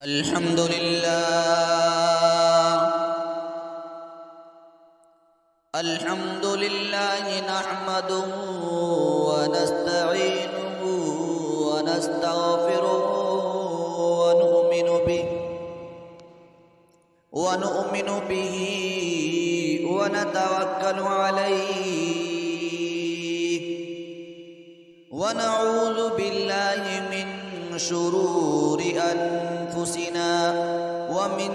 الحمد لله نحمده ونستعينه ونستغفره ونؤمن به ونتوكل عليه ونعوذ بالله من شرور أنفسنا ومن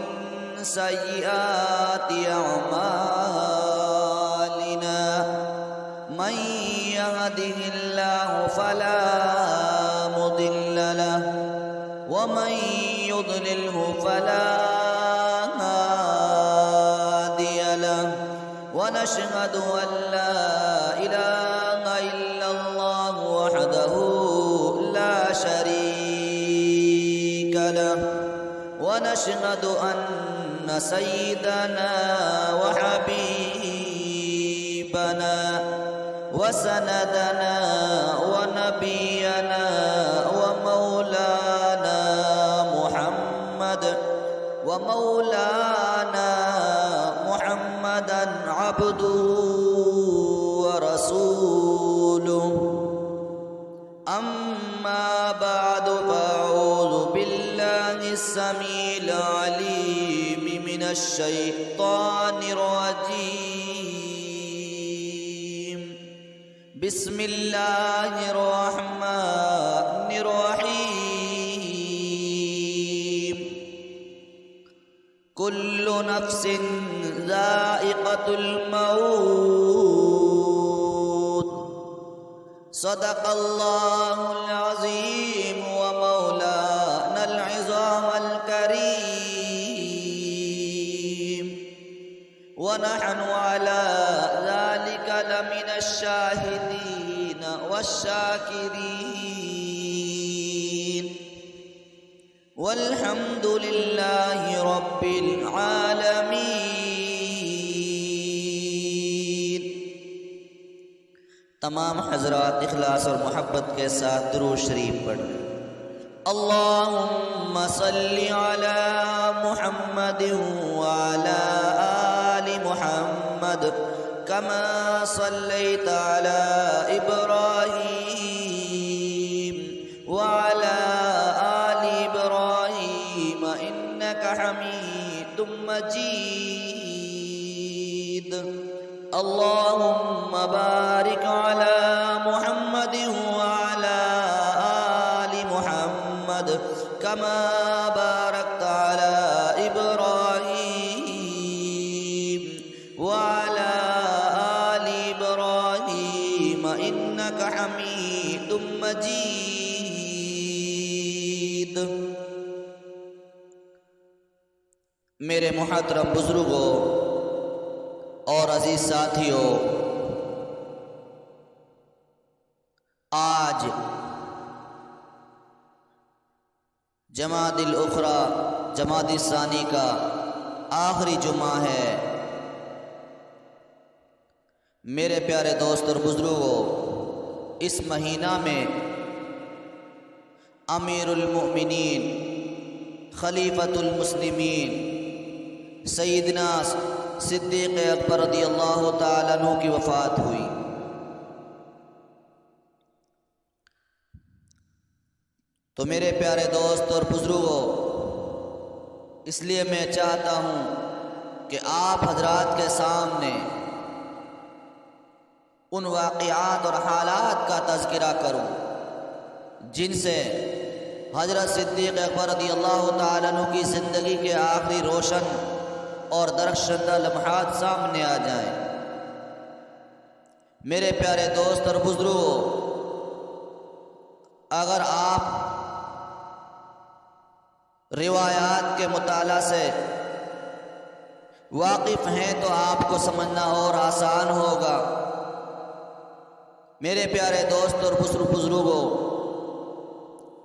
سيئات أعمالنا من يهده الله فلا مضل له ومن يضلله فلا هادي له ونشهد أن لا إله إلا الله وحده لا شريك له ونشهد أن سيدنا وحبيبنا وسندنا ونبينا ومولانا محمدا عبده ورسوله أما بعد فأعوذ بالله السميع العليم من الشيطان الرجيم بسم الله الرحمن الرحيم كل نفس ذائقة الموت صدق الله العظيم ومولانا العظام الكريم ونحن على ذلك لمن الشاهدين والشاكرين والحمد لله رب العالمين۔ تمام حضرات اخلاص اور محبت کے ساتھ درود شریف پڑھیں۔ اللہم صلی علی محمد وعلی آل محمد کما صلیت علی ابراہیم وعلی آل ابراہیم انک حمید مجید۔ اللهم بارك على محمد وعلى آل محمد كما باركت على إبراهيم وعلى آل إبراهيم إنك حميد مجيد۔ میرے محترم بزرگوں اور عزیز ساتھیوں، آج جمادی الاخری جمادی الثانی کا آخری جمعہ ہے۔ میرے پیارے دوست اور بزرگوں، اس مہینہ میں امیر المؤمنین خلیفۃ المسلمین سیدنا صدیق اکبر رضی اللہ تعالیٰ عنہ کی وفات ہوئی۔ تو میرے پیارے دوست اور بزرگوں، اس لیے میں چاہتا ہوں کہ آپ حضرات کے سامنے ان واقعات اور حالات کا تذکرہ کروں جن سے حضرت صدیق اکبر رضی اللہ تعالیٰ عنہ کی زندگی کے آخری روشن اور درخشندہ لمحات سامنے آ جائیں۔ میرے پیارے دوست اور بزرگوں، اگر آپ روایات کے مطالعہ سے واقف ہیں تو آپ کو سمجھنا اور آسان ہوگا۔ میرے پیارے دوست اور بزرگوں،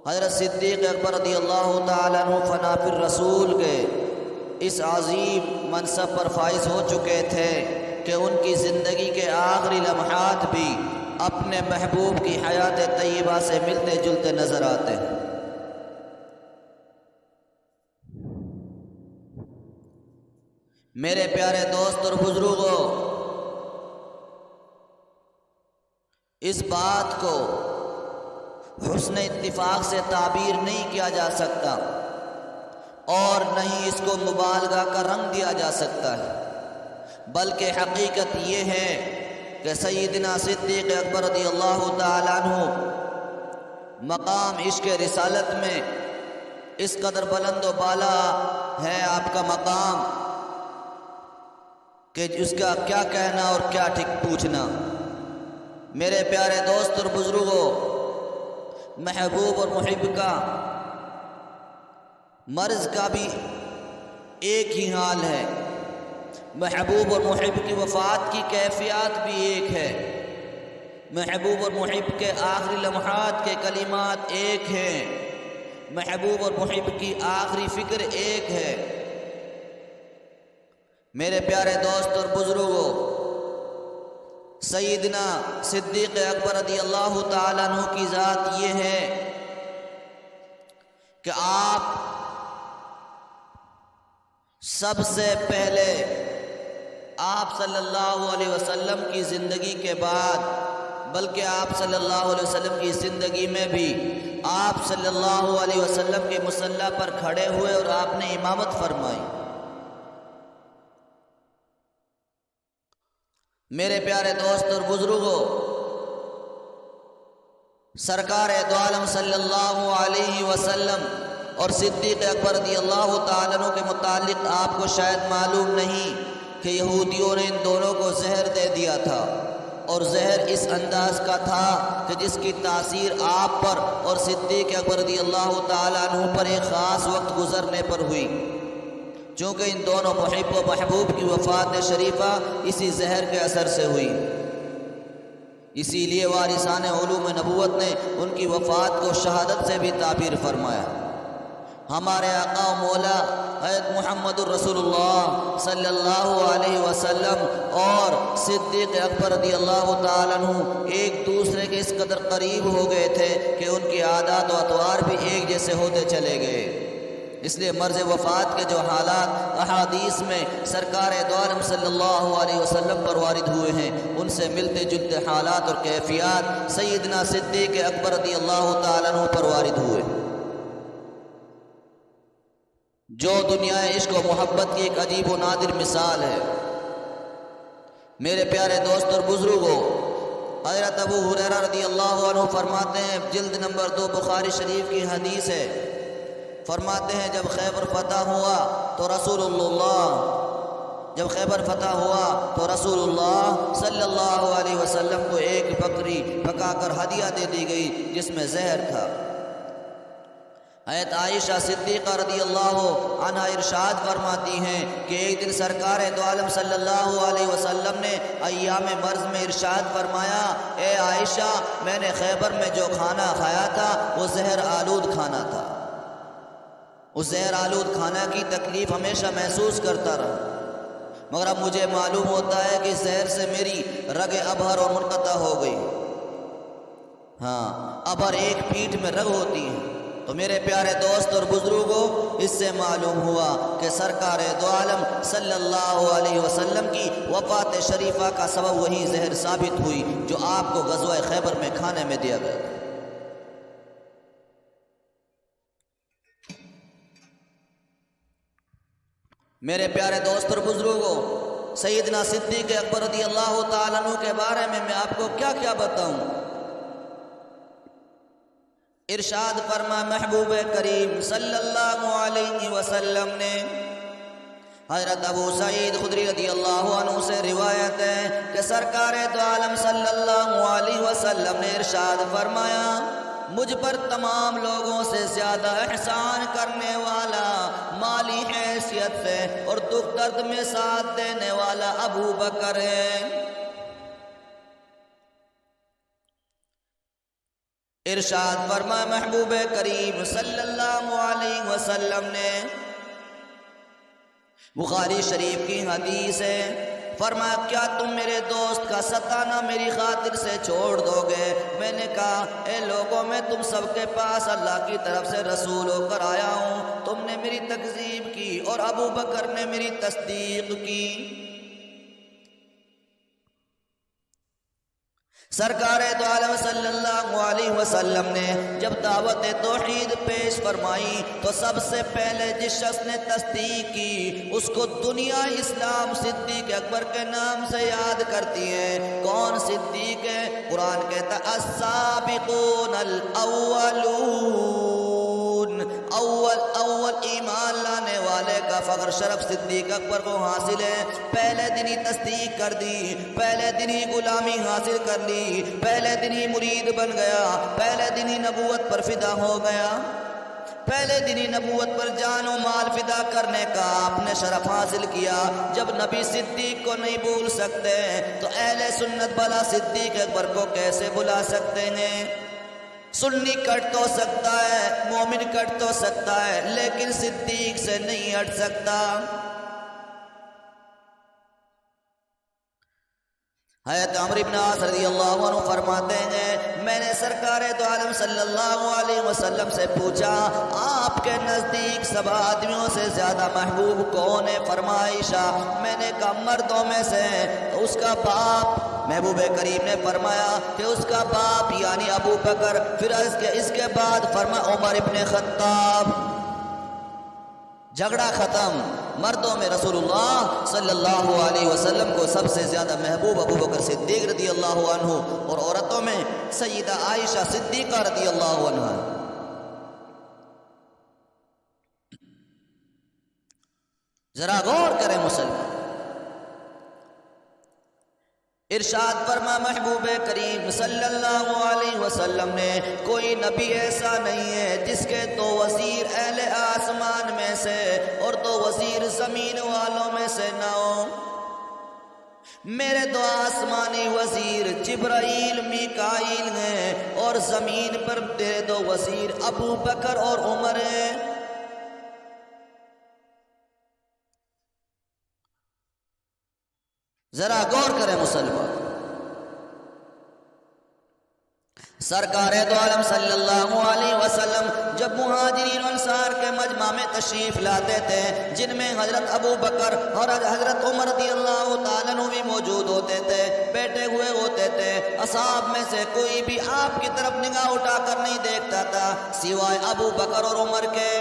حضرت صدیق اکبر رضی اللہ تعالیٰ عنہ فنا فی الرسول کے اس عظیم منصب پر فائز ہو چکے تھے کہ ان کی زندگی کے آخری لمحات بھی اپنے محبوب کی حیات طیبہ سے ملتے جلتے نظر آتے ہیں۔ میرے پیارے دوست اور بزرگوں، اس بات کو حسن اتفاق سے تعبیر نہیں کیا جا سکتا اور نہ ہی اس کو مبالغہ کا رنگ دیا جا سکتا ہے، بلکہ حقیقت یہ ہے کہ سیدنا صدیق اکبر رضی اللہ تعالیٰ عنہ مقام عشق رسالت میں اس قدر بلند و بالا ہے آپ کا مقام کہ اس کا کیا کہنا اور کیا ٹھیک پوچھنا۔ میرے پیارے دوست اور بزرگوں، محبوب اور محب کا مرض کا بھی ایک ہی حال ہے، محبوب اور محب کی وفات کی کیفیات بھی ایک ہے، محبوب اور محب کے آخری لمحات کے کلمات ایک ہیں، محبوب اور محب کی آخری فکر ایک ہے۔ میرے پیارے دوست اور بزرگوں، سیدنا صدیق اکبر رضی اللہ تعالیٰ عنہ کی ذات یہ ہے کہ آپ سب سے پہلے آپ صلی اللہ علیہ وسلم کی زندگی کے بعد، بلکہ آپ صلی اللہ علیہ وسلم کی زندگی میں بھی آپ صلی اللہ علیہ وسلم کے مصلی پر کھڑے ہوئے اور آپ نے امامت فرمائی۔ میرے پیارے دوست اور بزرگوں، سرکار دو عالم صلی اللہ علیہ وسلم اور صدیق اکبر رضی اللہ تعالیٰ عنہ کے متعلق آپ کو شاید معلوم نہیں کہ یہودیوں نے ان دونوں کو زہر دے دیا تھا، اور زہر اس انداز کا تھا کہ جس کی تاثیر آپ پر اور صدیق اکبر رضی اللہ تعالیٰ عنہ پر ایک خاص وقت گزرنے پر ہوئی، چونکہ ان دونوں محب و محبوب کی وفات شریفہ اسی زہر کے اثر سے ہوئی۔ اسی لیے وارثان علوم نبوت نے ان کی وفات کو شہادت سے بھی تعبیر فرمایا۔ ہمارے آقا و مولا حضرت محمد الرسول اللہ صلی اللہ علیہ وسلم اور صدیق اکبر رضی اللہ تعالیٰ عنہ ایک دوسرے کے اس قدر قریب ہو گئے تھے کہ ان کی عادات و اطوار بھی ایک جیسے ہوتے چلے گئے۔ اس لیے مرض وفات کے جو حالات احادیث میں سرکار دو عالم صلی اللہ علیہ وسلم پر وارد ہوئے ہیں، ان سے ملتے جلتے حالات اور کیفیات سیدنا صدیق اکبر رضی اللہ تعالیٰ عنہ پر وارد ہوئے، جو دنیا عشق و محبت کی ایک عجیب و نادر مثال ہے۔ میرے پیارے دوست اور بزرگوں، حضرت ابو ہریرہ رضی اللہ عنہ فرماتے ہیں، جلد نمبر 2 بخاری شریف کی حدیث ہے، فرماتے ہیں جب خیبر فتح ہوا تو رسول اللہ صلی اللہ علیہ وسلم کو ایک بکری پکا کر ہدیہ دے دی گئی جس میں زہر تھا۔ حضرت عائشہ صدیقہ رضی اللہ عنہا ارشاد فرماتی ہیں کہ ایک دن سرکار دو عالم صلی اللہ علیہ وسلم نے ایام مرض میں ارشاد فرمایا، اے عائشہ، میں نے خیبر میں جو کھانا کھایا تھا وہ زہر آلود کھانا تھا، اس زہر آلود کھانا کی تکلیف ہمیشہ محسوس کرتا رہا، مگر اب مجھے معلوم ہوتا ہے کہ زہر سے میری رگ ابہر اور منقطع ہو گئی۔ ابہر ایک پیٹھ میں رگ ہوتی ہے، تو میرے پیارے دوست اور بزرگوں، اس سے معلوم ہوا کہ سرکار دو عالم صلی اللہ علیہ وسلم کی وفات شریفہ کا سبب وہی زہر ثابت ہوئی جو آپ کو غزوہ خیبر میں کھانے میں دیا گیا تھا۔ میرے پیارے دوست اور بزرگوں، سیدنا صدیق اکبر رضی اللہ تعالیٰ عنہ کے بارے میں آپ کو کیا کیا بتاؤں۔ ارشاد فرما محبوب کریم صلی اللہ علیہ وسلم نے، حضرت ابو سعید خدری رضی اللہ عنہ سے روایت ہے کہ سرکار دو عالم صلی اللہ علیہ وسلم نے ارشاد فرمایا، مجھ پر تمام لوگوں سے زیادہ احسان کرنے والا، مالی حیثیت سے اور دکھ درد میں ساتھ دینے والا ابو بکر ہے۔ ارشاد فرما محبوب کریم صلی اللہ علیہ وسلم نے، بخاری شریف کی حدیث ہے، فرمایا کیا تم میرے دوست کا ستانا میری خاطر سے چھوڑ دو گے؟ میں نے کہا اے لوگوں میں تم سب کے پاس اللہ کی طرف سے رسول ہو کر آیا ہوں، تم نے میری تکذیب کی اور ابو بکر نے میری تصدیق کی۔ سرکار دو عالم صلی اللہ علیہ وسلم نے جب دعوت توحید پیش فرمائی تو سب سے پہلے جس شخص نے تصدیق کی اس کو دنیا اسلام صدیق اکبر کے نام سے یاد کرتی ہے۔ کون صدیق ہے؟ قرآن کہتا ہے السابقون الاولون، اول ایمان لانے والے کا فخر شرف صدیق اکبر کو حاصل ہے۔ پہلے دن ہی تصدیق کر دی، پہلے دن ہی غلامی حاصل کر لی، پہلے دن ہی مرید بن گیا، پہلے دن ہی نبوت پر فدا ہو گیا، پہلے دن ہی نبوت پر جان و مال فدا کرنے کا آپ نے شرف حاصل کیا۔ جب نبی صدیق کو نہیں بھول سکتے تو اہل سنت بھلا صدیق اکبر کو کیسے بھلا سکتے ہیں؟ سنی کٹ تو سکتا ہے، مومن کٹ تو سکتا ہے، لیکن صدیق سے نہیں ہٹ سکتا۔ حضرت عمرو بن عاص رضی اللہ عنہ فرماتے ہیں میں نے سرکار دو عالم صلی اللہ علیہ وسلم سے پوچھا آپ کے نزدیک سب آدمیوں سے زیادہ محبوب کون ہے؟ فرمایا عائشہ۔ میں نے کہا مردوں میں سے اس کا باپ۔ محبوب کریم نے فرمایا کہ اس کا باپ یعنی ابو بکر، پھر اس کے بعد فرمایا عمر ابن خطاب۔ جھگڑا ختم۔ مردوں میں رسول اللہ صلی اللہ علیہ وسلم کو سب سے زیادہ محبوب ابو بکر صدیق رضی اللہ عنہ، اور عورتوں میں سیدہ عائشہ صدیقہ رضی اللہ عنہ۔ ذرا غور کریں مسلمان، ارشاد فرما محبوب کریم صلی اللہ علیہ وسلم نے کوئی نبی ایسا نہیں ہے جس کے دو وزیر اہل آسمان میں سے اور دو وزیر زمین والوں میں سے نہ ہو۔ میرے دو آسمانی وزیر جبرائیل میکائیل ہیں اور زمین پر میرے دو وزیر ابو بکر اور عمر ہیں۔ ذرا غور کریں مسلمان، سرکار دو عالم صلی اللہ علیہ وسلم جب مہاجرین انصار کے مجمع میں تشریف لاتے تھے جن میں حضرت ابو بکر اور حضرت عمر رضی اللہ تعالیٰ عنہ بھی موجود ہوتے تھے، بیٹھے ہوئے ہوتے تھے، اصحاب میں سے کوئی بھی آپ کی طرف نگاہ اٹھا کر نہیں دیکھتا تھا سوائے ابو بکر اور عمر کے۔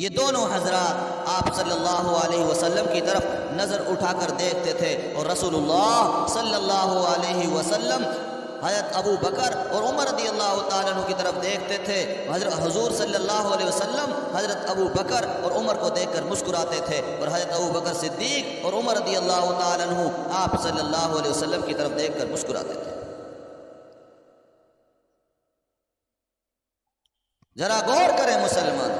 یہ دونوں حضرات آپ صلی اللہ علیہ وسلم کی طرف نظر اٹھا کر دیکھتے تھے، اور رسول اللہ صلی اللہ علیہ وسلم حضرت ابو بکر اور عمر رضی اللہ تعالیٰ عنہ کی طرف دیکھتے تھے۔ حضور صلی اللہ علیہ وسلم حضرت ابو بکر اور عمر کو دیکھ کر مسکراتے تھے، اور حضرت ابو بکر صدیق اور عمر رضی اللہ تعالیٰ عنہ آپ صلی اللہ علیہ وسلم کی طرف دیکھ کر مسکراتے تھے۔ ذرا غور کریں مسلمان،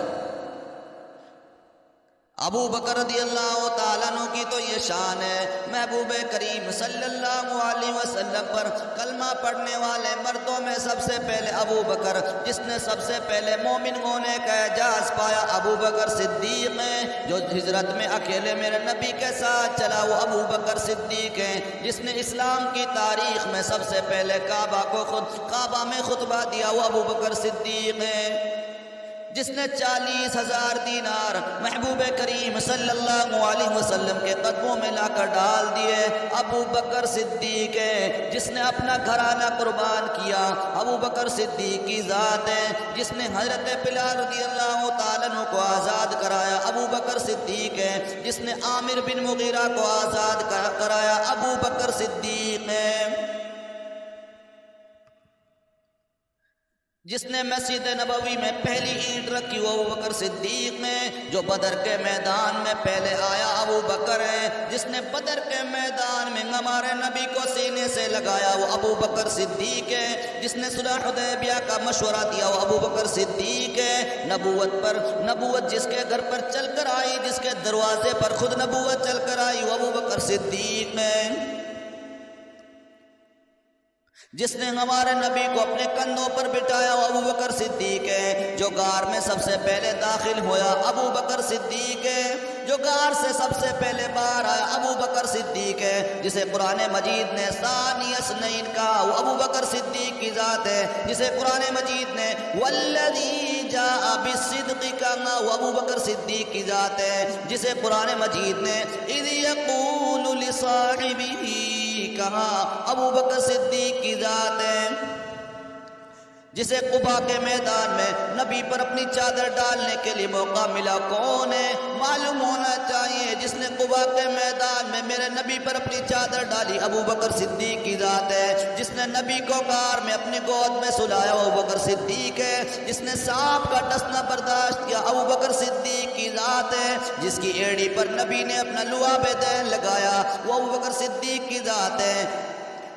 ابو بکر رضی اللہ تعالیٰ عنہ کی تو یہ شان ہے، محبوب کریم صلی اللہ علیہ وسلم پر کلمہ پڑھنے والے مردوں میں سب سے پہلے ابو بکر، جس نے سب سے پہلے مومن ہونے کا اعزاز پایا ابو بکر صدیق ہیں، جو ہجرت میں اکیلے میرے نبی کے ساتھ چلا وہ ابو بکر صدیق ہیں، جس نے اسلام کی تاریخ میں سب سے پہلے کعبہ میں خطبہ دیا وہ ابو بکر صدیق ہیں، جس نے 40,000 دینار محبوب کریم صلی اللہ علیہ وسلم کے قدموں میں لا کر ڈال دیے ابو بکر صدیق ہے، جس نے اپنا گھرانہ قربان کیا ابو بکر صدیق کی ذات ہے، جس نے حضرت بلال رضی اللہ تعالیٰ عنہ کو آزاد کرایا ابو بکر صدیق ہے، جس نے عامر بن مغیرہ کو آزاد کرایا ابو بکر صدیق ہے، جس نے مسجد نبوی میں پہلی اینٹ رکھی وہ ابو بکر صدیق نے، جو بدر کے میدان میں پہلے آیا ابو بکر ہے، جس نے بدر کے میدان میں ہمارے نبی کو سینے سے لگایا وہ ابو بکر صدیق ہے، جس نے صلح حدیبیہ کا مشورہ دیا وہ ابو بکر صدیق ہے۔ نبوت جس کے گھر پر چل کر آئی، جس کے دروازے پر خود نبوت چل کر آئی وہ ابو بکر صدیق ہے، جس نے ہمارے نبی کو اپنے کندھوں پر بٹھایا وہ ابو بکر صدیق ہے، جو غار میں سب سے پہلے داخل ہوا ابو بکر صدیق ہے، جو غار سے سب سے پہلے باہر آیا ابو بکر صدیق ہے، جسے قرآن مجید نے ثانی اثنین کہا، وہ ابو بکر صدیق کی ذات ہے، جسے قرآن مجید نے والذی جاء بالصدق کہا، وہ ابو بکر صدیق کی ذات ہے، جسے قرآن مجید نے اذ یقول لصاحبہ کہا، ابو بکر صدیق کی ذات ہے، جسے قبا کے میدان میں نبی پر اپنی چادر ڈالنے کے لیے موقع ملا۔ کون ہے؟ معلوم ہونا چاہیے جس نے قبا کے میدان میں میرے نبی پر اپنی چادر ڈالی ابو بکر صدیق کی ذات ہے، جس نے نبی کو غار میں اپنی گود میں سلایا وہ ابو بکر صدیق ہے، جس نے سانپ کا ڈسنا برداشت کیا ابو بکر صدیق کی ذات ہے، جس کی ایڑی پر نبی نے اپنا لعاب دین لگایا وہ ابو بکر صدیق کی ذات ہے،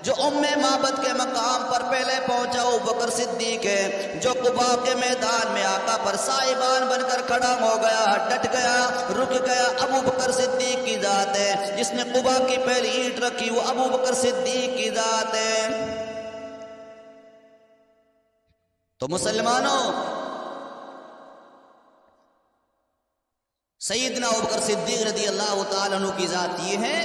جو معبد کے مقام پر پہلے پہنچا وہ ابو بکر صدیق ہے، جو قبا کے میدان میں آقا پر سائبان بن کر کھڑا ہو گیا، ڈٹ گیا، رک گیا، ابو بکر صدیق کی ذات ہے، جس نے قبا کی پہلی اینٹ رکھی وہ ابو بکر صدیق کی ذات ہے۔ تو مسلمانوں، سیدنا ابو بکر صدیق رضی اللہ تعالیٰ عنہ کی ذات یہ ہے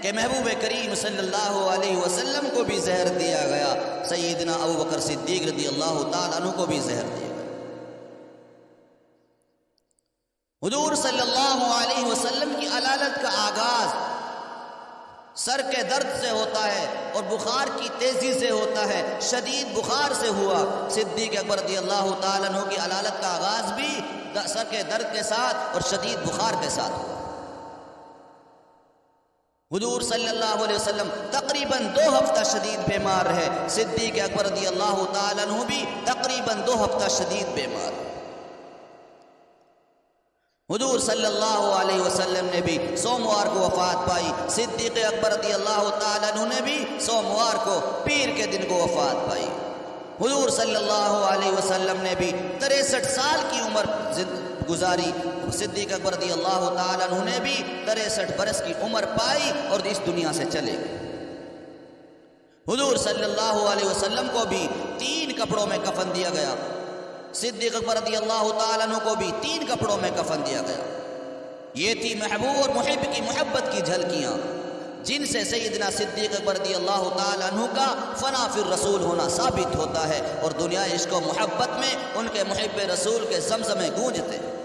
کہ محبوب کریم صلی اللہ علیہ وسلم کو بھی زہر دیا گیا، سیدنا ابو بکر صدیق رضی اللہ تعالیٰ عنہ کو بھی زہر دیا گیا۔ حضور صلی اللہ علیہ وسلم کی علالت کا آغاز سر کے درد سے ہوتا ہے اور بخار کی تیزی سے ہوتا ہے، شدید بخار سے ہوا۔ صدیق اکبر رضی اللہ تعالیٰ عنہ کی علالت کا آغاز بھی سر کے درد کے ساتھ اور شدید بخار کے ساتھ ہوا۔ حضور صلی اللہ علیہ وسلم تقریباً 2 ہفتہ شدید بیمار رہے، صدیق اکبر رضی اللہ تعالیٰ عنہ بھی تقریباً 2 ہفتہ شدید بیمار رہے۔ حضور صلی اللہ علیہ وسلم نے بھی سوموار کو وفات پائی، صدیق اکبر رضی اللہ تعالیٰ عنہ نے بھی سوموار کو پیر کے دن کو وفات پائی۔ حضور صلی اللہ علیہ وسلم نے بھی 63 سال کی عمر گزاری، صدیق اکبر رضی اللہ تعالیٰ عنہ نے بھی 63 برس کی عمر پائی اور اس دنیا سے چلے گئے۔ حضور صلی اللہ علیہ وسلم کو بھی 3 کپڑوں میں کفن دیا گیا، صدیق اکبر رضی اللہ تعالیٰ عنہ کو بھی 3 کپڑوں میں کفن دیا گیا۔ یہ تھی محبوب اور محب کی محبت کی جھلکیاں جن سے سیدنا صدیق اکبر رضی اللہ تعالیٰ عنہ کا فنا فی الرسول ہونا ثابت ہوتا ہے، اور دنیا عشق و محبت میں ان کے محب رسول کے زمزمے گونجتے ہیں۔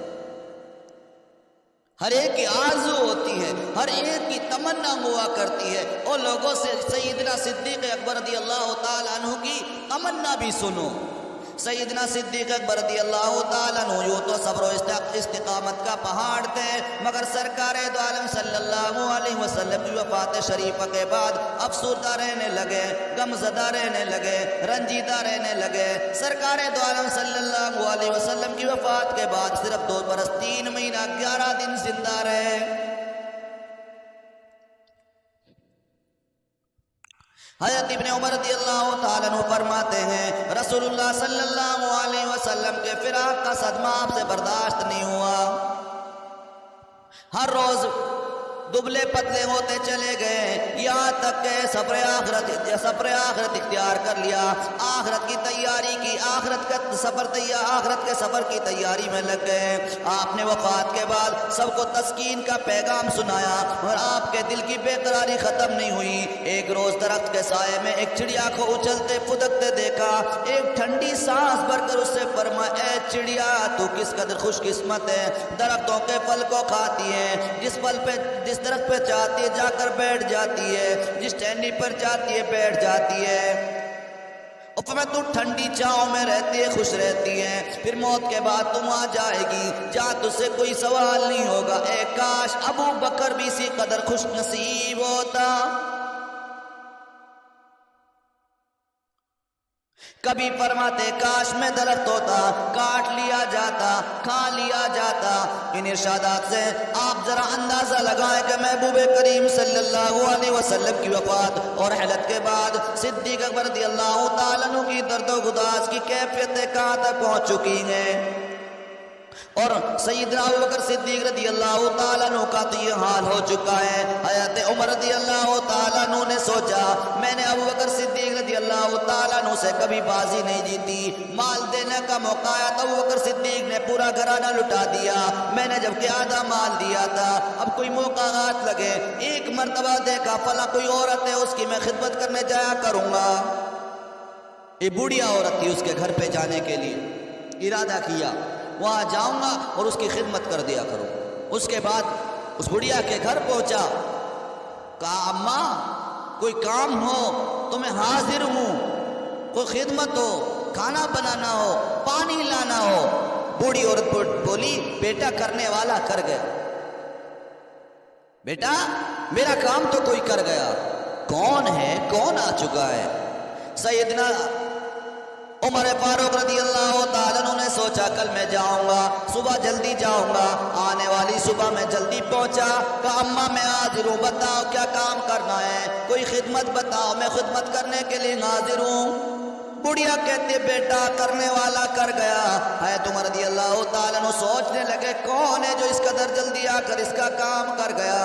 ہر ایک کی آرزو ہوتی ہے، ہر ایک کی تمنا ہوا کرتی ہے، اور لوگوں سے سیدنا صدیق اکبر رضی اللہ تعالیٰ عنہ کی تمنا بھی سنو۔ سیدنا صدیق اکبر رضی اللہ تعالیٰ عنہ یوں تو صبر و استقامت کا پہاڑ تھے، مگر سرکار دو عالم صلی اللہ علیہ وسلم کی وفات شریفہ کے بعد افسردہ رہنے لگے، غمزدہ رہنے لگے، رنجیدہ رہنے لگے۔ سرکار دو عالم صلی اللہ علیہ وسلم کی وفات کے بعد صرف 2 برس 3 مہینہ 11 دن زندہ رہے۔ حضرت ابن عمر رضی اللہ تعالیٰ عنہ فرماتے ہیں رسول اللہ صلی اللہ علیہ وسلم کے فراق کا صدمہ آپ سے برداشت نہیں ہوا، ہر روز دبلے پتلے ہوتے چلے گئے، یہاں تک کہ سفر آخرت اختیار کر لیا، آخرت کی تیاری کی، آخرت کے سفر کی تیاری میں لگ گئے۔ آپ نے وفات کے بعد سب کو تسکین کا پیغام سنایا اور آپ کے دل کی بے قراری ختم نہیں ہوئی۔ ایک روز درخت کے سائے میں ایک چڑیا کو اچھلتے پھدکتے دیکھا، ایک ٹھنڈی سانس بھر کر اس سے فرمایا اے چڑیا تو کس قدر خوش قسمت ہے، درختوں کے پھل کو کھاتی ہے، جس درخت پہ چاہتی ہے جا کر بیٹھ جاتی ہے، جس ٹہنی پر چاہتی ہے بیٹھ جاتی ہے، اور میں تو ٹھنڈی چھاؤں میں رہتی ہے، خوش رہتی ہے، پھر موت کے بعد تم آ جائے گی جہاں تجھ سے کوئی سوال نہیں ہوگا۔ اے کاش ابو بکر بھی اسی قدر خوش نصیب ہوتا۔ کبھی فرماتے کاش میں درخت ہوتا، کاٹ لیا جاتا، کھا لیا جاتا۔ ان ارشادات سے آپ ذرا اندازہ لگائیں کہ محبوب کریم صلی اللہ علیہ وسلم کی وفات اور حلت کے بعد صدیق اکبر رضی اللہ تعالیٰ عنہ کی درد و گداز کی کیفیتیں کہاں تک پہنچ چکی ہیں۔ اور سیدنا ابوبکر صدیق رضی اللہ تعالیٰ عنہ کا تو یہ حال ہو چکا ہے۔ حضرت عمر رضی اللہ تعالیٰ عنہ نے سوچا میں نے ابوبکر صدیق رضی اللہ تعالیٰ عنہ سے کبھی بازی نہیں جیتی، مال دینے کا موقع آیا تو ابوبکر صدیق نے پورا گھرانہ لٹا دیا، میں نے جب کہ آدھا مال دیا تھا، اب کوئی موقع ہاتھ لگے، ایک مرتبہ دیکھا فلاں کوئی عورت ہے اس کی میں خدمت کرنے جایا کروں گا۔ یہ بوڑھیا عورت تھی، اس کے گھر پہ جانے کے لیے ارادہ کیا وہاں جاؤں گا اور اس کی خدمت کر دیا کروں۔ اس کے بعد اس بڑھیا کے گھر پہنچا، کہا اماں کوئی کام ہو تو میں حاضر ہوں، کوئی خدمت ہو، کھانا بنانا ہو، پانی لانا ہو۔ بوڑھی عورت بولی بیٹا کرنے والا کر گیا، بیٹا میرا کام تو کوئی کر گیا، کون ہے، کون آ چکا ہے؟ سیدنا عمر فاروق رضی اللہ تعالیٰ عنہ نے سوچا کل میں جاؤں گا، صبح جلدی جاؤں گا۔ آنے والی صبح میں جلدی پہنچا، کہا اماں میں حاضر ہوں، بتاؤ کیا کام کرنا ہے، کوئی خدمت بتاؤ، میں خدمت کرنے کے لیے حاضر ہوں۔ بڑھیا کہتے بیٹا کرنے والا کر گیا۔ حضرت عمر رضی اللہ تعالیٰ عنہ سوچنے لگے کون ہے جو اس قدر جلدی آ کر اس کا کام کر گیا۔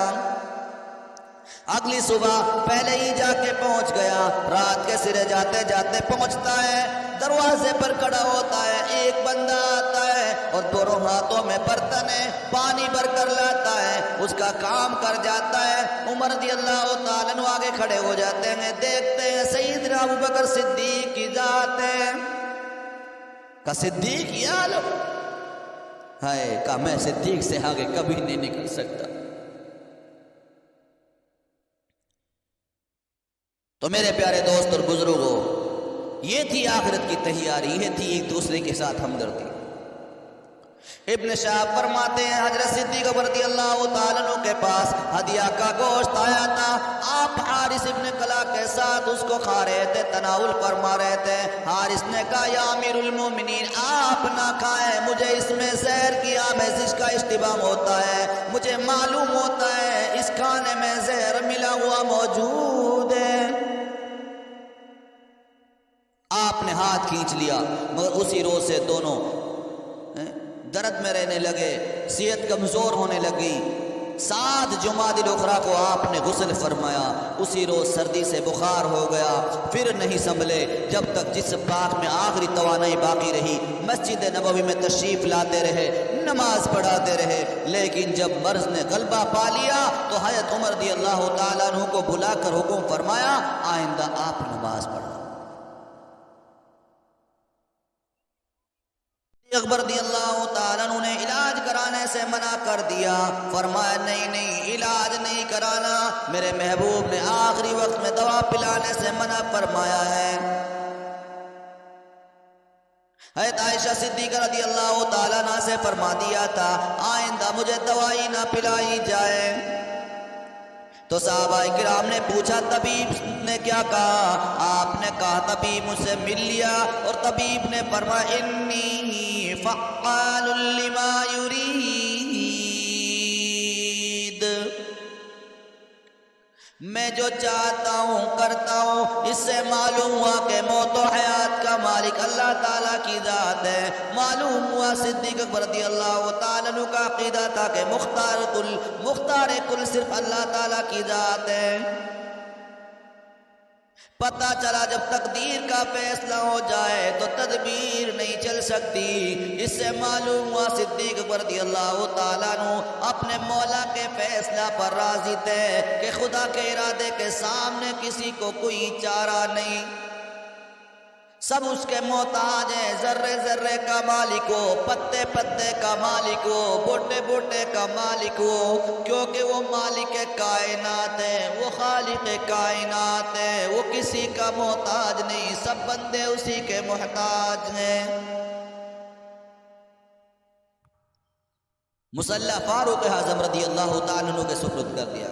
اگلی صبح پہلے ہی جا کے پہنچ گیا، رات کے سرے جاتے جاتے پہنچتا ہے، دروازے پر کھڑا ہوتا ہے، ایک بندہ آتا ہے اور دونوں ہاتھوں میں برتن ہے، پانی بھر کر لاتا ہے، اس کا کام کر جاتا ہے۔ عمر رضی اللہ تعالیٰ عنہ آگے کھڑے ہو جاتے ہیں، دیکھتے ہیں سیدنا ابوبکر صدیق کی ذات ہے۔ کہ صدیق یہ عالم ہے، کہ میں صدیق سے آگے کبھی نہیں نکل سکتا۔ تو میرے پیارے دوست اور بزرگوں، یہ تھی آخرت کی تیاری، یہ تھی ایک دوسرے کے ساتھ ہمدردی۔ ابن شہاب فرماتے ہیں حضرت صدیق رضی اللہ تعالیٰ عنہ کے پاس ہدیہ کا گوشت آیا تھا، آپ حارث ابن قلع کے ساتھ اس کو کھا رہے تھے، تناول فرما رہے تھے۔ حارث نے کہا یا امیر المومنین آپ نہ کھائیں، مجھے اس میں زہر کی آمیزش کا اشتباہ ہوتا ہے، مجھے معلوم ہوتا ہے اس کھانے میں زہر ملا ہوا موجود ہے۔ آپ نے ہاتھ کھینچ لیا، مگر اسی روز سے دونوں درد میں رہنے لگے، صحت کمزور ہونے لگی۔ 7 جمادی الاخری کو آپ نے غسل فرمایا، اسی روز سردی سے بخار ہو گیا، پھر نہیں سنبھلے جب تک جسم پاک میں آخری توانائی باقی رہی۔ مسجد نبوی میں تشریف لاتے رہے، نماز پڑھاتے رہے، لیکن جب مرض نے غلبہ پا لیا تو حضرت عمر رضی اللہ تعالیٰ عنہ کو بلا کر حکم فرمایا آئندہ آپ نماز پڑھنا۔ اکبر رضی اللہ تعالیٰ عنہ نے علاج کرانے سے منع کر دیا، فرمایا نہیں علاج نہیں کرانا، میرے محبوب نے آخری وقت میں دوا پلانے سے منع فرمایا ہے۔ حضرت عائشہ صدیقہ رضی اللہ تعالیٰ عنہ سے فرما دیا تھا آئندہ مجھے دوائی نہ پلائی جائے۔ تو صحابہ کرام نے پوچھا طبیب نے کیا کہا؟ آپ نے کہا طبیب مجھ سے مل لیا، اور طبیب نے فرمایا انی فعال لما یرید، میں جو چاہتا ہوں کرتا ہوں۔ اس سے معلوم ہوا کہ موت و حیات کا مالک اللہ تعالیٰ کی ذات ہے۔ معلوم ہوا صدیق اکبر رضی اللہ تعالیٰ عنہ کا عقیدہ تھا کہ مختار کل صرف اللہ تعالیٰ کی ذات ہے۔ پتہ چلا جب تقدیر کا فیصلہ ہو جائے تو تدبیر نہیں چل سکتی۔ اس سے معلوم ہوا صدیق اکبر رضی اللہ تعالیٰ عنہ اپنے مولا کے فیصلہ پر راضی تھے کہ خدا کے ارادے کے سامنے کسی کو کوئی چارہ نہیں، سب اس کے محتاج ہیں۔ ذرے ذرے کا مالک ہو، پتے پتے کا مالک ہو، بوٹے بوٹے کا مالک ہو، کیونکہ وہ مالک کائنات ہے، وہ خالق کائنات ہے، وہ کسی کا محتاج نہیں، سب بندے اسی کے محتاج ہیں۔ مصلی فاروق اعظم رضی اللہ تعالیٰ عنہ کے سپرد کر دیا۔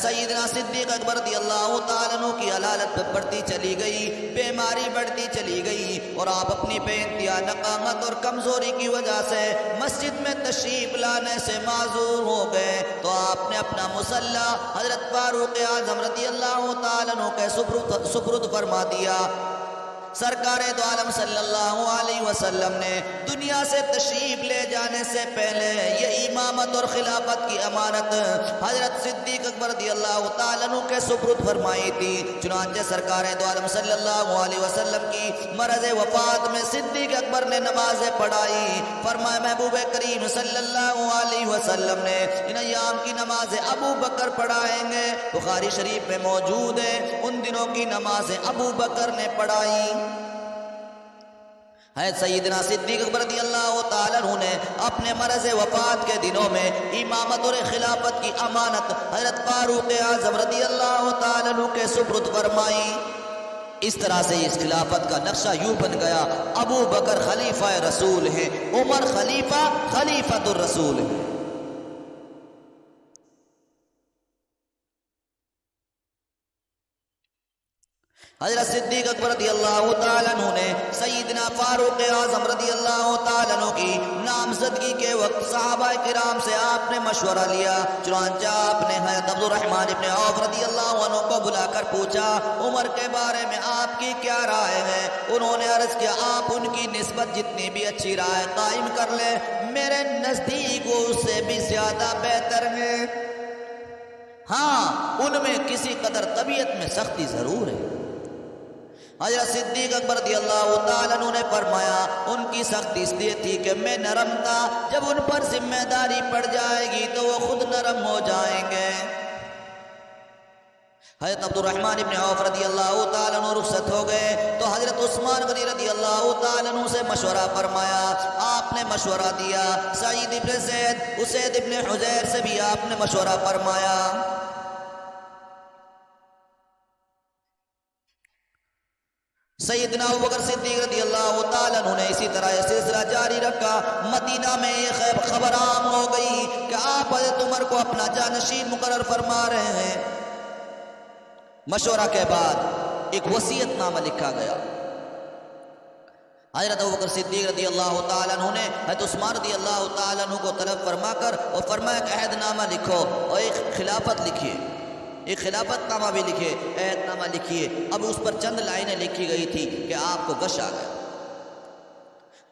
سیدنا صدیق اکبر رضی اللہ تعالیٰ عنہ کی حلالت بڑھتی چلی گئی، بیماری بڑھتی چلی گئی، اور آپ اپنی بے انتہا نقامت اور کمزوری کی وجہ سے مسجد میں تشریف لانے سے معذور ہو گئے۔ تو آپ نے اپنا مصلی حضرت فاروق اعظم رضی اللہ تعالیٰ عنہ کے سپرد فرما دیا۔ سرکار دو عالم صلی اللہ علیہ وسلم نے دنیا سے تشریف لے جانے سے پہلے یہ امامت اور خلافت کی امانت حضرت صدیق اکبر رضی اللہ تعالیٰ عنہ کے سپرد فرمائی تھی۔ چنانچہ سرکار دو عالم صلی اللہ علیہ وسلم کی مرض وفات میں صدیق اکبر نے نمازیں پڑھائی۔ فرمایا محبوب کریم صلی اللہ علیہ وسلم نے ان ایام کی نمازیں ابو بکر پڑھائیں گے، بخاری شریف میں موجود ہے۔ ان دنوں کی نمازیں ابو بکر نے پڑھائی۔ حضرت سیدنا صدیق اکبر رضی اللہ تعالیٰ عنہ نے اپنے مرض وفات کے دنوں میں امامت اور خلافت کی امانت حضرت فاروق اعظم رضی اللہ تعالیٰ عنہ کے سپرد فرمائی۔ اس طرح سے اس خلافت کا نقشہ یوں بن گیا، ابو بکر خلیفہ رسول ہیں، عمر خلیفۃ الرسول ہیں۔ حضرت صدیق اکبر رضی اللہ تعالیٰ عنہ نے سیدنا فاروق اعظم رضی اللہ تعالیٰ عنہ کی نامزدگی کے وقت صحابہ کرام سے آپ نے مشورہ لیا۔ چنانچہ آپ نے حضرت عبد الرحمن ابن عوف رضی اللہ عنہ کو بلا کر پوچھا عمر کے بارے میں آپ کی کیا رائے ہے؟ انہوں نے عرض کیا آپ ان کی نسبت جتنی بھی اچھی رائے قائم کر لیں، میرے نزدیک وہ اس سے بھی زیادہ بہتر ہے۔ ہاں، ان میں کسی قدر طبیعت میں سختی ضرور ہے۔ حضرت صدیق اکبر رضی اللہ تعالیٰ عنہ نے فرمایا ان کی سختی اس لیے تھی کہ میں نرم تھا، جب ان پر ذمہ داری پڑ جائے گی تو وہ خود نرم ہو جائیں گے۔ حضرت عبد الرحمن ابن عوف رضی اللہ تعالیٰ عنہ رخصت ہو گئے تو حضرت عثمان غنی رضی اللہ تعالیٰ عنہ سے مشورہ فرمایا۔ آپ نے مشورہ دیا، سعید ابن زید، اسید ابن حجیر سے بھی آپ نے مشورہ فرمایا۔ سیدنا ابوبکر صدیق رضی اللہ تعالیٰ عنہ نے اسی طرح یہ سلسلہ جاری رکھا۔ مدینہ میں یہ خبر عام ہو گئی کہ آپ حضرت عمر کو اپنا جانشین مقرر فرما رہے ہیں۔ مشورہ کے بعد ایک وصیت نامہ لکھا گیا۔ حضرت ابوبکر صدیق رضی اللہ تعالیٰ عنہ نے حضرت عثمان رضی اللہ تعالیٰ عنہ کو طلب فرما کر اور فرمایا کہ عہد نامہ لکھو اور ایک خلافت لکھیے، ایک خلافت نامہ بھی لکھیے، عہد نامہ لکھیے۔ اب اس پر چند لائنیں لکھی گئی تھی کہ آپ کو غش آ گیا۔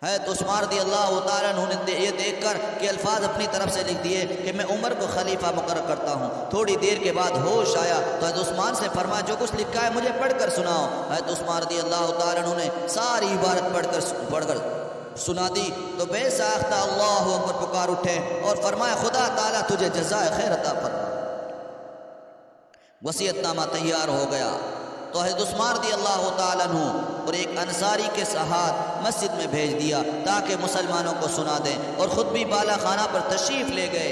حضرت عثمان رضی اللہ تعالیٰ عنہ نے یہ دیکھ کر کہ الفاظ اپنی طرف سے لکھ دیے کہ میں عمر کو خلیفہ مقرر کرتا ہوں، تھوڑی دیر کے بعد ہوش آیا تو حضرت عثمان سے فرمایا جو کچھ لکھا ہے مجھے پڑھ کر سناؤ۔ حضرت عثمان رضی اللہ تعالیٰ عنہ نے ساری عبارت پڑھ کر سنا دی تو بے ساختہ اللہ اکبر پکار اٹھے اور فرمایا خدا تعالیٰ تجھے جزائے خیر عطا فرمائے۔ وصیت نامہ تیار ہو گیا تو حضرت عثمان رضی اللہ تعالیٰ عنہ اور ایک انصاری کے ساتھ مسجد میں بھیج دیا تاکہ مسلمانوں کو سنا دیں، اور خود بھی بالا خانہ پر تشریف لے گئے۔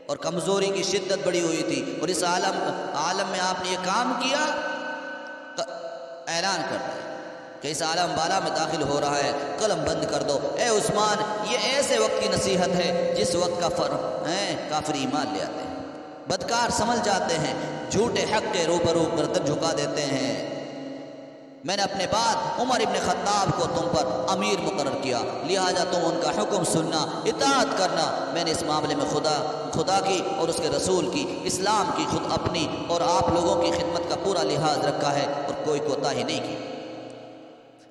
اور کمزوری کی شدت بڑی ہوئی تھی اور اس عالم میں آپ نے یہ کام کیا، اعلان کر دیا کہ اس عالم بالا میں داخل ہو رہا ہے، قلم بند کر دو۔ اے عثمان، یہ ایسے وقت کی نصیحت ہے جس وقت کافر ایمان لے آتے ہیں، بدکار سمجھ جاتے ہیں، جھوٹے حق کے روبرو گردن جھکا دیتے ہیں۔ میں نے اپنے بعد عمر ابن خطاب کو تم پر امیر مقرر کیا، لہذا تم ان کا حکم سننا، اطاعت کرنا۔ میں نے اس معاملے میں خدا کی اور اس کے رسول کی، اسلام کی، خود اپنی اور آپ لوگوں کی خدمت کا پورا لحاظ رکھا ہے اور کوئی کوتاہی نہیں کی۔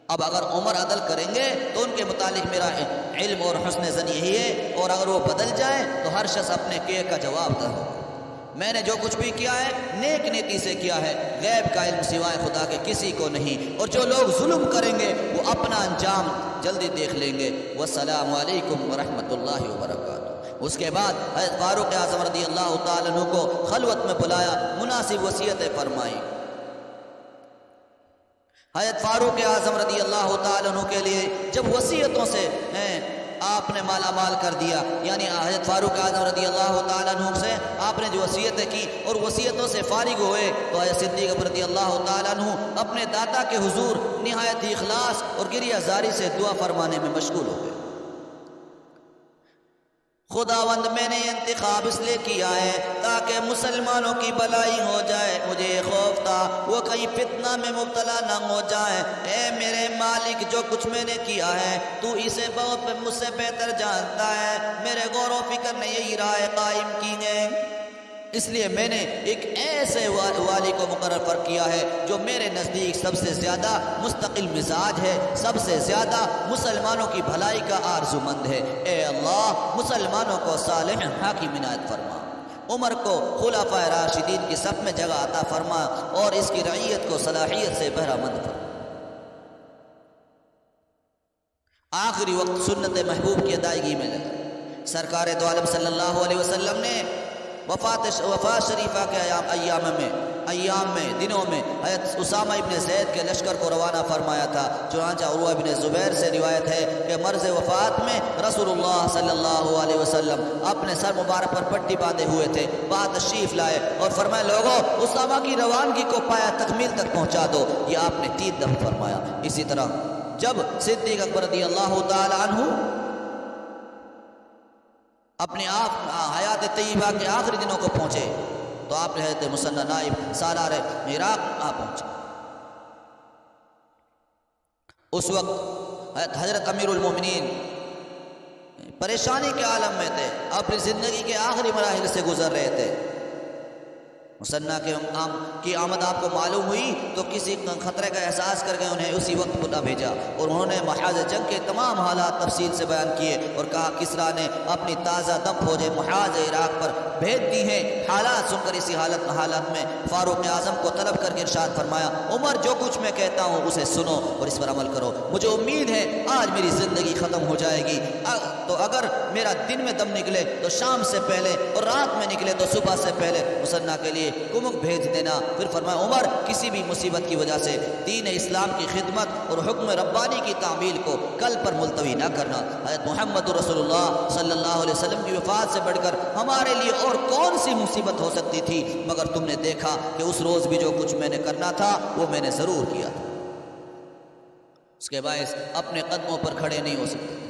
اب اگر عمر عدل کریں گے تو ان کے متعلق میرا علم اور حسن ظن یہی ہے، اور اگر وہ بدل جائیں تو ہر شخص اپنے کیے کا جواب دہ ہو۔ میں نے جو کچھ بھی کیا ہے نیک نیتی سے کیا ہے، غیب کا علم سوائے خدا کے کسی کو نہیں، اور جو لوگ ظلم کریں گے وہ اپنا انجام جلدی دیکھ لیں گے۔ والسلام علیکم ورحمۃ اللہ وبرکاتہ۔ اس کے بعد حضرت فاروق اعظم رضی اللہ تعالیٰ عنہ کو خلوت میں بلایا، مناسب وصیتیں فرمائی۔ حضرت فاروق اعظم رضی اللہ تعالیٰ عنہ کے لیے جب وصیتوں سے آپ نے مالا مال کر دیا، یعنی حضرت فاروق اعظم رضی اللہ تعالیٰ عنہ سے آپ نے جو وصیتیں کی اور وصیتوں سے فارغ ہوئے تو حضرت صدیق رضی اللہ تعالیٰ عنہ اپنے داتا کے حضور نہایت ہی اخلاص اور گریہ زاری سے دعا فرمانے میں مشغول ہو گئے۔ خداوند، میں نے انتخاب اس لیے کیا ہے تاکہ مسلمانوں کی بلائی ہو جائے، مجھے خوف تھا وہ کہیں فتنہ میں مبتلا نہ ہو جائیں۔ اے میرے مالک، جو کچھ میں نے کیا ہے تو اسے بہت مجھ سے بہتر جانتا ہے۔ میرے غور و فکر نے یہی رائے قائم کی ہے اس لیے میں نے ایک ایسے والی کو مقرر کیا ہے جو میرے نزدیک سب سے زیادہ مستقل مزاج ہے، سب سے زیادہ مسلمانوں کی بھلائی کا آرزو مند ہے۔ اے اللہ مسلمانوں کو صالح حاکم عنایت فرما، عمر کو خلفائے راشدین کی صف میں جگہ عطا فرما اور اس کی رعیت کو صلاحیت سے بہرہ مند فرما۔ آخری وقت سنت محبوب کی ادائیگی میں لگا۔ سرکار دو عالم صلی اللہ علیہ وسلم نے وفات شریفہ کے ایام میں دنوں میں حضرت اسامہ ابن زید کے لشکر کو روانہ فرمایا تھا۔ چنانچہ عروہ ابن زبیر سے روایت ہے کہ مرض وفات میں رسول اللہ صلی اللہ علیہ وسلم اپنے سر مبارک پر پٹی باندھے ہوئے تھے، بعد تشریف لائے اور فرمایا لوگوں اسامہ کی روانگی کو پایا تکمیل تک پہنچا دو۔ یہ آپ نے 3 دفعہ فرمایا۔ اسی طرح جب صدیق اکبر رضی اللہ تعالی عنہ اپنے حیات طیبہ کے آخری دنوں کو پہنچے تو آپ نے حضرت مسنہ نائب سالار عراق پہنچے۔ اس وقت حضرت امیر المومنین پریشانی کے عالم میں تھے، اپنی زندگی کے آخری مراحل سے گزر رہے تھے۔ مسنہ کی آمد آپ کو معلوم ہوئی تو کسی خطرے کا احساس کر کے انہیں اسی وقت پناہ بھیجا اور انہوں نے محاذ جنگ کے تمام حالات تفصیل سے بیان کیے اور کہا کسریٰ نے اپنی تازہ دم فوجیں محاذ عراق پر بھیج دی ہیں۔ حالات سن کر اسی حالت میں فاروق اعظم کو طلب کر کے ارشاد فرمایا عمر جو کچھ میں کہتا ہوں اسے سنو اور اس پر عمل کرو، مجھے امید ہے آج میری زندگی ختم ہو جائے گی، تو اگر میرا دن میں دم نکلے تو شام سے پہلے اور رات میں نکلے تو صبح سے پہلے مسنہ کے لیے کمک بھیج دینا۔ پھر فرمایا عمر کسی بھی مصیبت کی وجہ سے دین اسلام کی خدمت اور حکم ربانی کی تعمیل کو کل پر ملتوی نہ کرنا۔ حضرت محمد رسول اللہ صلی اللہ علیہ وسلم کی وفات سے بڑھ کر ہمارے لیے اور کون سی مصیبت ہو سکتی تھی، مگر تم نے دیکھا کہ اس روز بھی جو کچھ میں نے کرنا تھا وہ میں نے ضرور کیا تھا۔ اس کے باعث اپنے قدموں پر کھڑے نہیں ہو سکتے،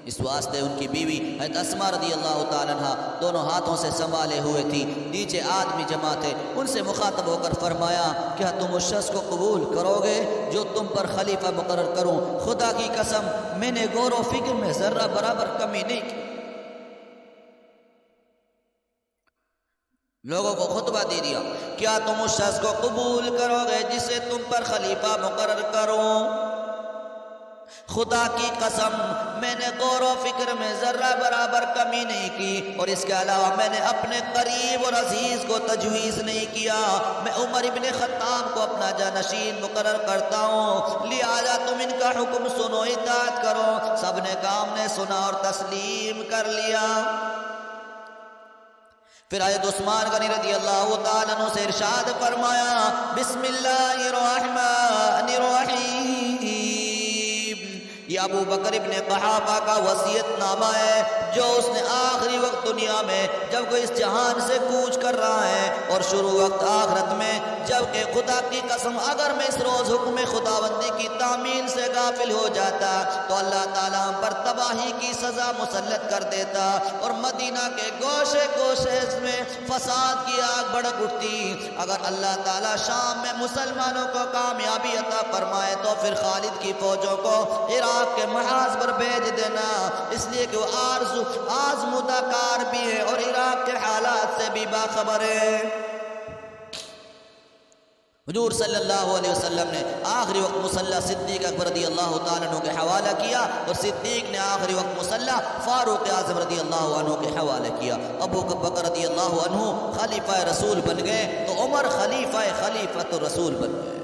اس واسطے ان کی بیوی حضرت اسماء رضی اللہ تعالیٰ عنہ دونوں ہاتھوں سے سنبھالے ہوئے تھی، نیچے آدمی جمع تھے، ان سے مخاطب ہو کر فرمایا کیا تم اس شخص کو قبول کرو گے جو تم پر خلیفہ مقرر کروں؟ خدا کی قسم میں نے غور و فکر میں ذرہ برابر کمی نہیں کی۔ لوگوں کو خطبہ دے دیا کیا تم اس شخص کو قبول کرو گے جسے تم پر خلیفہ مقرر کروں؟ خدا کی قسم میں نے غور و فکر میں ذرہ برابر کمی نہیں کی، اور اس کے علاوہ میں نے اپنے قریب اور عزیز کو تجویز نہیں کیا۔ میں عمر ابن خطاب کو اپنا جانشین مقرر کرتا ہوں، لہذا تم ان کا حکم سنو، اطاعت کرو۔ سب نے کام نے سنا اور تسلیم کر لیا۔ پھر حضرت عثمان غنی رضی اللہ تعالیٰ عنہ سے ارشاد فرمایا بسم اللہ الرحمن الرحیم، یہ ابو بکر ابن قحافہ کا وصیت نامہ ہے جو اس نے آخری وقت دنیا میں جب کوئی اس جہان سے کوچ کر رہا ہے اور شروع وقت آخرت میں جبکہ خدا کی قسم اگر میں اس روز حکم خداوندی کی تعمیل سے غافل ہو جاتا تو اللہ تعالیٰ ہم پر تباہی کی سزا مسلط کر دیتا اور مدینہ کے گوشے گوشے میں فساد کی آگ بھڑک اٹھتی۔ اگر اللہ تعالیٰ شام میں مسلمانوں کو کامیابی عطا فرمائے تو پھر خالد کی فوجوں کو عراق کے محاذ پر بھیج دینا، اس لیے کہ وہ آزمودہ کار بھی ہے اور عراق کے حالات سے بھی باخبر ہے۔ حضور صلی اللہ علیہ وسلم نے آخری وقت مصلی صدیق اکبر رضی اللہ تعالیٰ عنہ کے حوالہ کیا اور صدیق نے آخری وقت مصلی فاروق اعظم رضی اللہ عنہ کے حوالہ کیا۔ ابو بکر رضی اللہ عنہ خلیفہ رسول بن گئے تو عمر خلیفۃ الرسول بن گئے۔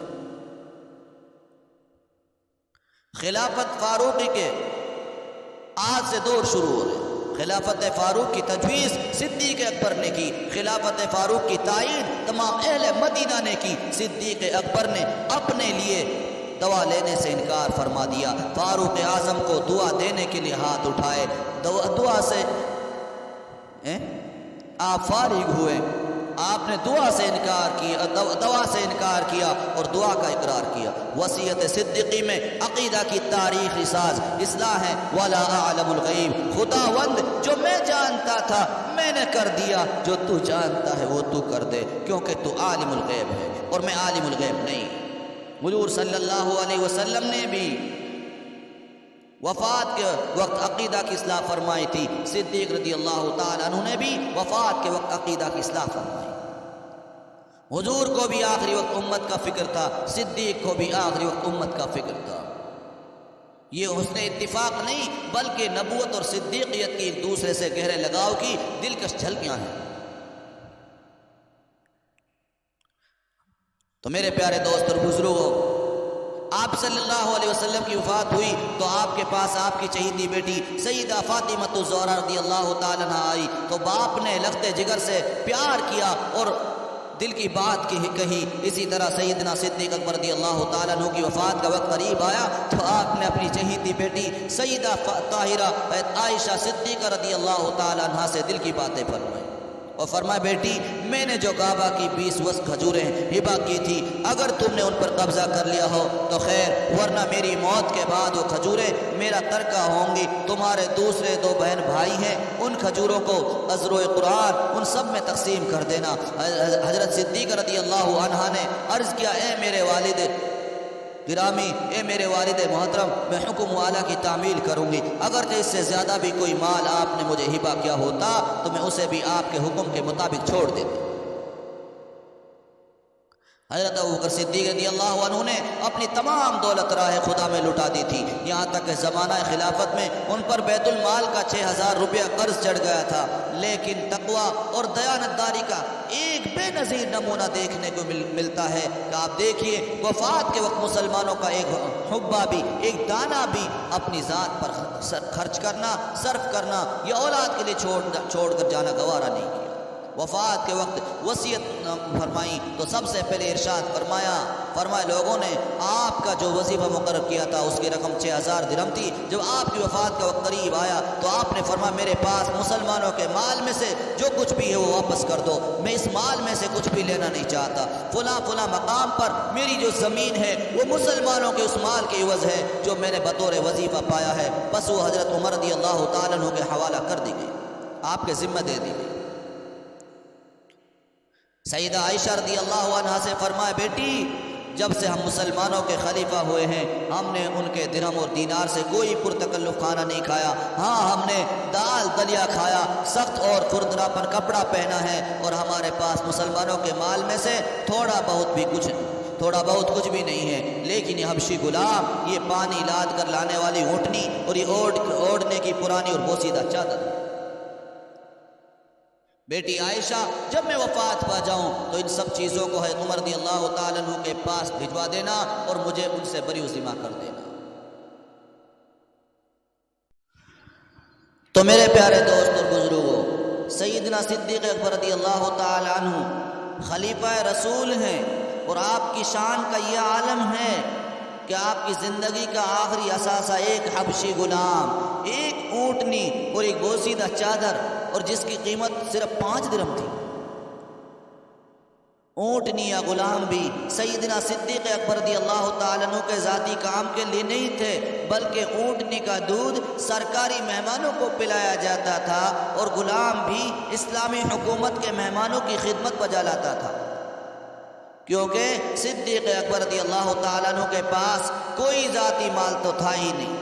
خلافت فاروقی کے آج سے دور شروع ہو رہے۔ خلافت فاروق کی تجویز صدیق اکبر نے کی، خلافت فاروق کی تائید تمام اہل مدینہ نے کی۔ صدیق اکبر نے اپنے لیے دوا لینے سے انکار فرما دیا، فاروق اعظم کو دعا دینے کے لیے ہاتھ اٹھائے، دعا سے آپ فارغ ہوئے، آپ نے دعا سے انکار کیا، دوا سے انکار کیا اور دعا کا اقرار کیا۔ وصیت صدیقی میں عقیدہ کی تاریخی ساز اصلاح ہے ولا اعلم الغیب، خداوند جو میں جانتا تھا میں نے کر دیا، جو تو جانتا ہے وہ تو کر دے کیونکہ تو عالم الغیب ہے اور میں عالم الغیب نہیں۔ حضور صلی اللہ علیہ وسلم نے بھی وفات کے وقت عقیدہ کی اصلاح فرمائی تھی، صدیق رضی اللہ تعالیٰ عنہ نے بھی وفات کے وقت عقیدہ کی اصلاح فرمائی۔ حضور کو بھی آخری وقت امت کا فکر تھا، صدیق کو بھی آخری وقت امت کا فکر تھا۔ یہ حسن اتفاق نہیں بلکہ نبوت اور صدیقیت کی ایک دوسرے سے گہرے لگاؤ کی دلکش جھلکیاں ہیں۔ تو میرے پیارے دوست اور بزرگوں، آپ صلی اللہ علیہ وسلم کی وفات ہوئی تو آپ کے پاس آپ کی چہیتی بیٹی سیدہ فاطمہ الزہرا رضی اللہ تعالی عنہا آئی، تو باپ نے لخت جگر سے پیار کیا اور دل کی بات کی کہی۔ اسی طرح سیدنا صدیق اکبر رضی اللہ تعالیٰ عنہ کی وفات کا وقت قریب آیا تو آپ نے اپنی چہیتی بیٹی سیدہ طاہرہ عائشہ صدیقہ رضی اللہ تعالیٰ عنہ سے دل کی باتیں فرمائیں اور فرمایا، بیٹی میں نے جو کعبہ کی 20 وسق کھجوریں ہبہ کی تھی، اگر تم نے ان پر قبضہ کر لیا ہو تو خیر، ورنہ میری موت کے بعد وہ کھجوریں میرا ترکہ ہوں گی۔ تمہارے دوسرے 2 بہن بھائی ہیں، ان کھجوروں کو ازروء قرآن ان سب میں تقسیم کر دینا۔ حضرت صدیقہ رضی اللہ عنہ نے عرض کیا، اے میرے والد گرامی، اے میرے والد محترم، میں حکم والا کی تعمیل کروں گی، اگرچہ اس سے زیادہ بھی کوئی مال آپ نے مجھے ہبہ کیا ہوتا تو میں اسے بھی آپ کے حکم کے مطابق چھوڑ دیتی۔ حضرت ابوبکر صدیق رضی اللہ عنہ نے اپنی تمام دولت راہ خدا میں لٹا دی تھی، یہاں تک کہ زمانہ خلافت میں ان پر بیت المال کا 6000 روپیہ قرض چڑھ گیا تھا، لیکن تقویٰ اور دیانتداری کا ایک بے نظیر نمونہ دیکھنے کو ملتا ہے کہ آپ دیکھیے وفات کے وقت مسلمانوں کا ایک حبہ بھی، ایک دانہ بھی اپنی ذات پر خرچ کرنا، صرف کرنا یا اولاد کے لیے چھوڑ کر جانا گوارا نہیں کیا۔ وفات کے وقت وصیت فرمائی تو سب سے پہلے ارشاد فرمایا لوگوں نے آپ کا جو وظیفہ مقرر کیا تھا اس کی رقم 6000 درہم تھی، جب آپ کی وفات کا وقت قریب آیا تو آپ نے فرمایا میرے پاس مسلمانوں کے مال میں سے جو کچھ بھی ہے وہ واپس کر دو، میں اس مال میں سے کچھ بھی لینا نہیں چاہتا، فلاں فلاں مقام پر میری جو زمین ہے وہ مسلمانوں کے اس مال کے عوض ہے جو میں نے بطور وظیفہ پایا ہے، بس وہ حضرت عمر رضی اللہ تعالیٰ عنہ کے حوالہ کر دی گئی، آپ کے ذمہ دے دی گئی۔ سیدہ عائشہ رضی اللہ عنہا سے فرمایا، بیٹی جب سے ہم مسلمانوں کے خلیفہ ہوئے ہیں ہم نے ان کے درہم اور دینار سے کوئی پرتکلف کھانا نہیں کھایا، ہاں ہم نے دال دلیا کھایا، سخت اور خوردرا پر کپڑا پہنا ہے، اور ہمارے پاس مسلمانوں کے مال میں سے تھوڑا بہت کچھ بھی نہیں ہے، لیکن یہ حبشی غلام یہ پانی لاد کر لانے والی اونٹنی اور یہ اوڑھنے کی پرانی اور بوسیدہ چادر۔ بیٹی عائشہ جب میں وفات پا جاؤں تو ان سب چیزوں کو حضرت عمر رضی اللہ تعالیٰ عنہ کے پاس بھجوا دینا اور مجھے ان سے بری ذمہ کر دینا۔ تو میرے پیارے دوست اور بزرگوں، سیدنا صدیق اکبر رضی اللہ تعالیٰ عنہ خلیفہ رسول ہیں، اور آپ کی شان کا یہ عالم ہے کہ آپ کی زندگی کا آخری اثاثہ ایک حبشی غلام، ایک اونٹنی اور ایک بوسیدہ چادر، اور جس کی قیمت صرف 5 درہم تھی۔ اونٹنی یا غلام بھی سیدنا صدیق اکبر رضی اللہ تعالیٰ عنہ کے ذاتی کام کے لیے نہیں تھے، بلکہ اونٹنی کا دودھ سرکاری مہمانوں کو پلایا جاتا تھا، اور غلام بھی اسلامی حکومت کے مہمانوں کی خدمت بجا لاتا تھا، کیونکہ صدیق اکبر رضی اللہ تعالیٰ عنہ کے پاس کوئی ذاتی مال تو تھا ہی نہیں،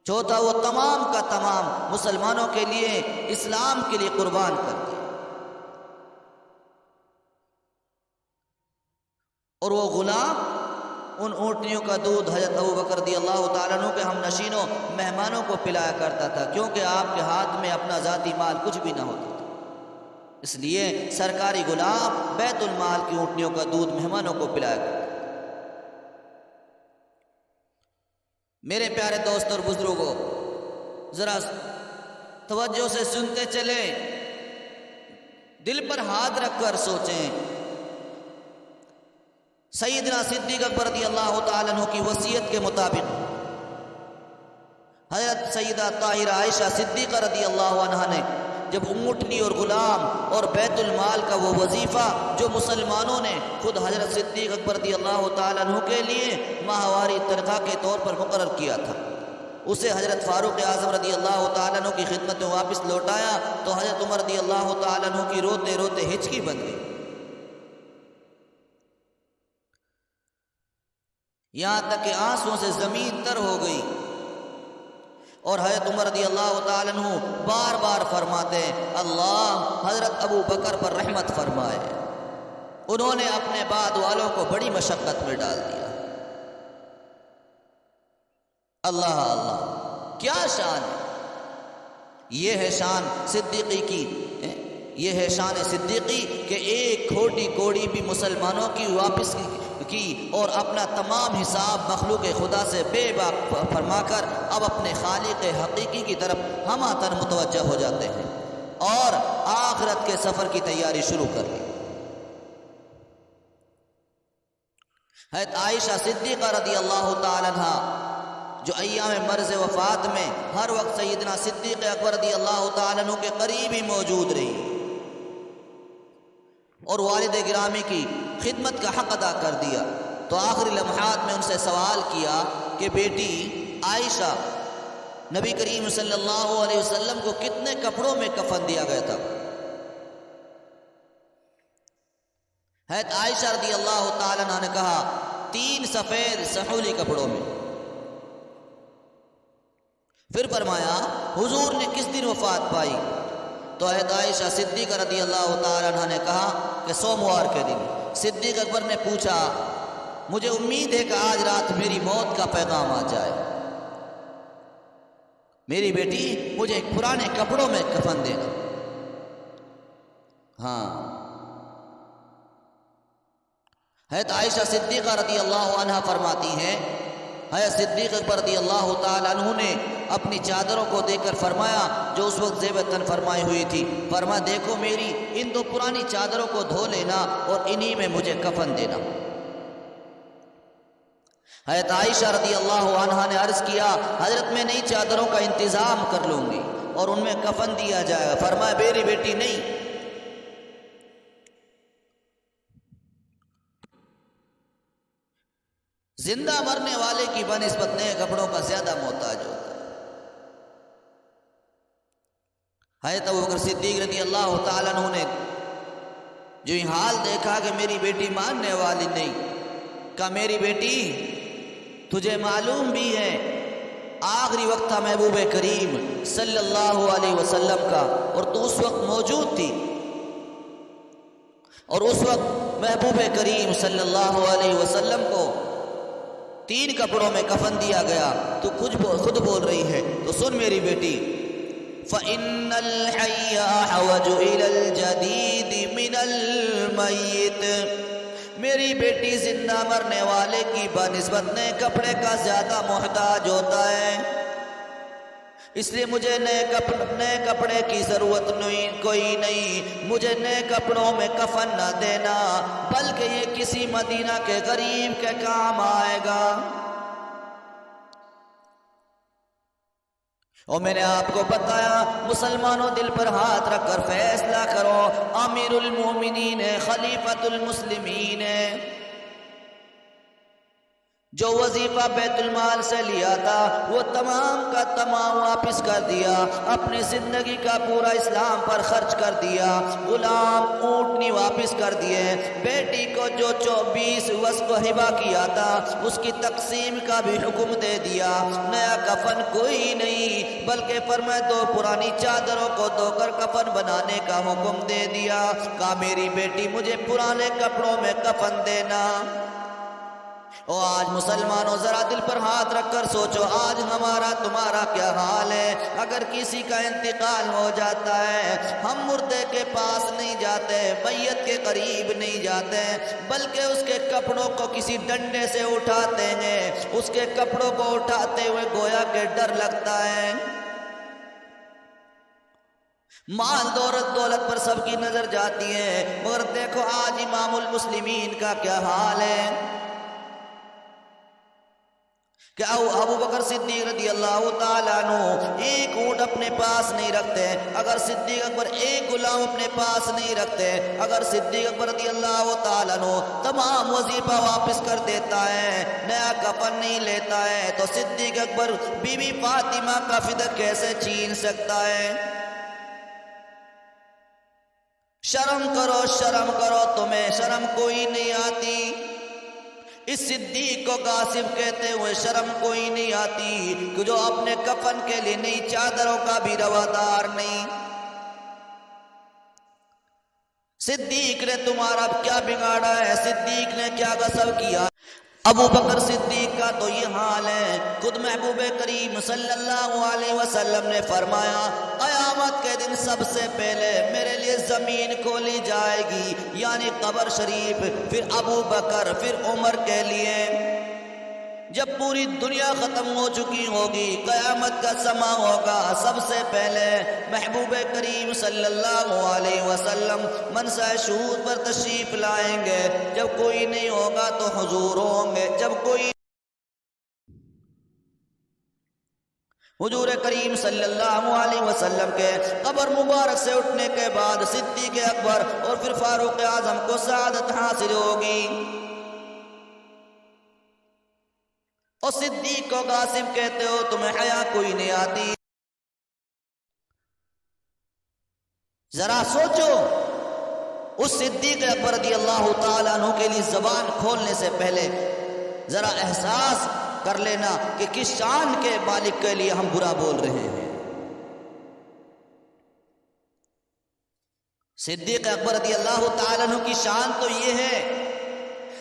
جو تھا وہ تمام کا تمام مسلمانوں کے لیے، اسلام کے لیے قربان کر دیا۔ اور وہ غلام ان اونٹنیوں کا دودھ حضرت ابوبکر رضی اللہ تعالیٰ عنہ کے ہم نشینوں مہمانوں کو پلایا کرتا تھا، کیونکہ آپ کے ہاتھ میں اپنا ذاتی مال کچھ بھی نہ ہوتا تھا، اس لیے سرکاری غلام بیت المال کی اونٹنیوں کا دودھ مہمانوں کو پلایا کرتا تھا۔ میرے پیارے دوست اور بزرگوں، ذرا توجہ سے سنتے چلیں، دل پر ہاتھ رکھ کر سوچیں۔ سیدنا صدیق اکبر رضی اللہ تعالیٰ عنہ کی وصیت کے مطابق حضرت سیدہ طاہرہ عائشہ صدیقہ رضی اللہ عنہا نے جب اونٹنی اور غلام اور بیت المال کا وہ وظیفہ جو مسلمانوں نے خود حضرت صدیق اکبر رضی اللہ تعالیٰ عنہ کے لیے ماہواری تنخواہ کے طور پر مقرر کیا تھا، اسے حضرت فاروق اعظم رضی اللہ تعالیٰ عنہ کی خدمت میں واپس لوٹایا تو حضرت عمر رضی اللہ تعالیٰ عنہ کی روتے روتے ہچکی بن گئی، یہاں تک کہ آنسوں سے زمین تر ہو گئی، اور حضرت عمر رضی اللہ تعالیٰ عنہ بار بار فرماتے ہیں اللہ حضرت ابو بکر پر رحمت فرمائے، انہوں نے اپنے بعد والوں کو بڑی مشقت میں ڈال دیا۔ اللہ اللہ، کیا شان ہے! یہ ہے شان صدیقی کی، یہ ہے شان صدیقی کہ ایک کھوٹی کوڑی بھی مسلمانوں کی واپس کی اور اپنا تمام حساب مخلوق خدا سے بے باک فرما کر اب اپنے خالق حقیقی کی طرف ہمہ متوجہ ہو جاتے ہیں اور آخرت کے سفر کی تیاری شروع کر لی۔ حضرت عائشہ صدیقہ رضی اللہ تعالی عنہ جو ایام مرض وفات میں ہر وقت سیدنا صدیق اکبر رضی اللہ تعالیٰ عنہ کے قریب ہی موجود رہی اور والد گرامی کی خدمت کا حق ادا کر دیا، تو آخری لمحات میں ان سے سوال کیا کہ بیٹی عائشہ، نبی کریم صلی اللہ علیہ وسلم کو کتنے کپڑوں میں کفن دیا گیا تھا؟ حضرت عائشہ رضی اللہ تعالیٰ عنہ نے کہا 3 سفید سحولی کپڑوں میں۔ پھر فرمایا حضور نے کس دن وفات پائی؟ تو حضرت عائشہ صدیقہ رضی اللہ تعالیٰ عنہ نے کہا کہ سوموار کے دن۔ صدیق اکبر نے پوچھا مجھے امید ہے کہ آج رات میری موت کا پیغام آ جائے، میری بیٹی مجھے پرانے کپڑوں میں کفن دینا۔ ہاں، حضرت عائشہ صدیقہ رضی اللہ عنہ فرماتی ہیں حضرت صدیق اکبر رضی اللہ تعالیٰ عنہ نے اپنی چادروں کو دیکھ کر فرمایا جو اس وقت زیب تن فرمائی ہوئی تھی، فرمایا دیکھو میری ان 2 پرانی چادروں کو دھو لینا اور انہی میں مجھے کفن دینا۔ حضرت عائشہ رضی اللہ عنہ نے عرض کیا حضرت میں نئی چادروں کا انتظام کر لوں گی اور ان میں کفن دیا جائے گا۔ فرمایا میری بیٹی نہیں، زندہ مرنے والے کی بنسبت نئے کپڑوں کا زیادہ محتاج ہوتا ہے۔ حضرت ابوبکر صدیق رضی اللہ تعالیٰ عنہ نے جو یہ حال دیکھا کہ میری بیٹی ماننے والی نہیں، کہا میری بیٹی تجھے معلوم بھی ہے آخری وقت تھا محبوب کریم صلی اللہ علیہ وسلم کا اور تو اس وقت موجود تھی، اور اس وقت محبوب کریم صلی اللہ علیہ وسلم کو 3 کپڑوں میں کفن دیا گیا، تو خود بول رہی ہے، تو سن میری بیٹی فَإِنَّ الْحَيَّ أَحْوَجُ إِلَى الْجَدِيدِ مِنَ الْمَيِّتِ، میری بیٹی زندہ مرنے والے کی بنسبت نئے کپڑے کا زیادہ محتاج ہوتا ہے، اس لیے مجھے نئے کپڑے کی ضرورت کوئی نہیں، مجھے نئے کپڑوں میں کفن نہ دینا بلکہ یہ کسی مدینہ کے غریب کے کام آئے گا۔ اور میں نے آپ کو بتایا مسلمانوں دل پر ہاتھ رکھ کر فیصلہ کرو، امیر المومنین خلیفۃ المسلمین جو وظیفہ بیت المال سے لیا تھا وہ تمام کا تمام واپس کر دیا، اپنی زندگی کا پورا اسلام پر خرچ کر دیا، غلام اونٹنی واپس کر دیے، بیٹی کو جو 24 وسق کو ہبہ کیا تھا اس کی تقسیم کا بھی حکم دے دیا، نیا کفن کوئی نہیں بلکہ فرمایا 2 پرانی چادروں کو دھو کر کفن بنانے کا حکم دے دیا، کہا میری بیٹی مجھے پرانے کپڑوں میں کفن دینا۔ اور آج مسلمانوں ذرا دل پر ہاتھ رکھ کر سوچو آج ہمارا تمہارا کیا حال ہے۔ اگر کسی کا انتقال ہو جاتا ہے ہم مردے کے پاس نہیں جاتے، میت کے قریب نہیں جاتے، بلکہ اس کے کپڑوں کو کسی ڈنڈے سے اٹھاتے ہیں، اس کے کپڑوں کو اٹھاتے ہوئے گویا کہ ڈر لگتا ہے۔ مال دولت پر سب کی نظر جاتی ہے، مگر دیکھو آج امام المسلمین کا کیا حال ہے کہ ابو بکر صدیق رضی اللہ تعالیٰ عنہ ایک اونٹ اپنے پاس نہیں رکھتے، اگر صدیق اکبر ایک غلام اپنے پاس نہیں رکھتے، اگر صدیق اکبر رضی اللہ تعالیٰ عنہ تمام وظیفہ واپس کر دیتا ہے، نیا کفن نہیں لیتا ہے، تو صدیق اکبر بی بی فاطمہ کا فدیہ کیسے چھین سکتا ہے؟ شرم کرو تمہیں شرم کوئی نہیں آتی، اس صدیق کو غاصب کہتے ہوئے شرم کوئی نہیں آتی کہ جو اپنے کفن کے لیے نئی چادروں کا بھی روادار نہیں۔ صدیق نے تمہارا کیا بگاڑا ہے؟ صدیق نے کیا غصب کیا؟ ابو بکر صدیق کا تو یہ حال ہے۔ خود محبوب کریم صلی اللہ علیہ وسلم نے فرمایا قیامت کے دن سب سے پہلے میرے لیے زمین کھولی جائے گی، یعنی قبر شریف، پھر ابو بکر، پھر عمر کے لیے۔ جب پوری دنیا ختم ہو چکی ہوگی، قیامت کا سما ہوگا، سب سے پہلے محبوب کریم صلی اللہ علیہ وسلم منصہ شہود پر تشریف لائیں گے۔ جب کوئی نہیں ہوگا تو حضور ہوں گے۔ جب کوئی حضور کریم صلی اللہ علیہ وسلم کے قبر مبارک سے اٹھنے کے بعد صدیق اکبر اور پھر فاروق اعظم کو سعادت حاصل ہوگی۔ اور صدیق کو غاصب کہتے ہو، تمہیں حیا کوئی نہیں آتی؟ ذرا سوچو، اس صدیق اکبر رضی اللہ تعالیٰ عنہ کے لیے زبان کھولنے سے پہلے ذرا احساس کر لینا کہ کس شان کے مالک کے لیے ہم برا بول رہے ہیں۔ صدیق اکبر رضی اللہ تعالیٰ عنہ کی شان تو یہ ہے،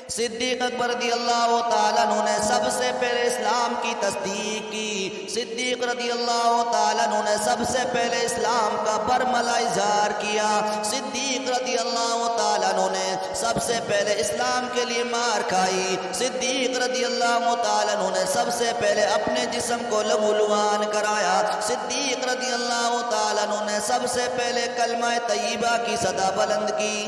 صدیق اکبر رضی اللہ تعالیٰ عنہ نے سب سے پہلے اسلام کی تصدیق کی۔ صدیق رضی اللہ تعالیٰ عنہ نے سب سے پہلے اسلام کا برملا اظہار کیا۔ صدیق رضی اللہ تعالیٰ عنہ نے سب سے پہلے اسلام کے لیے مار کھائی۔ صدیق رضی اللہ تعالیٰ عنہ نے سب سے پہلے اپنے جسم کو لہولہان کرایا۔ صدیق رضی اللہ تعالیٰ عنہ نے سب سے پہلے کلمہ طیبہ کی صدا بلند کی۔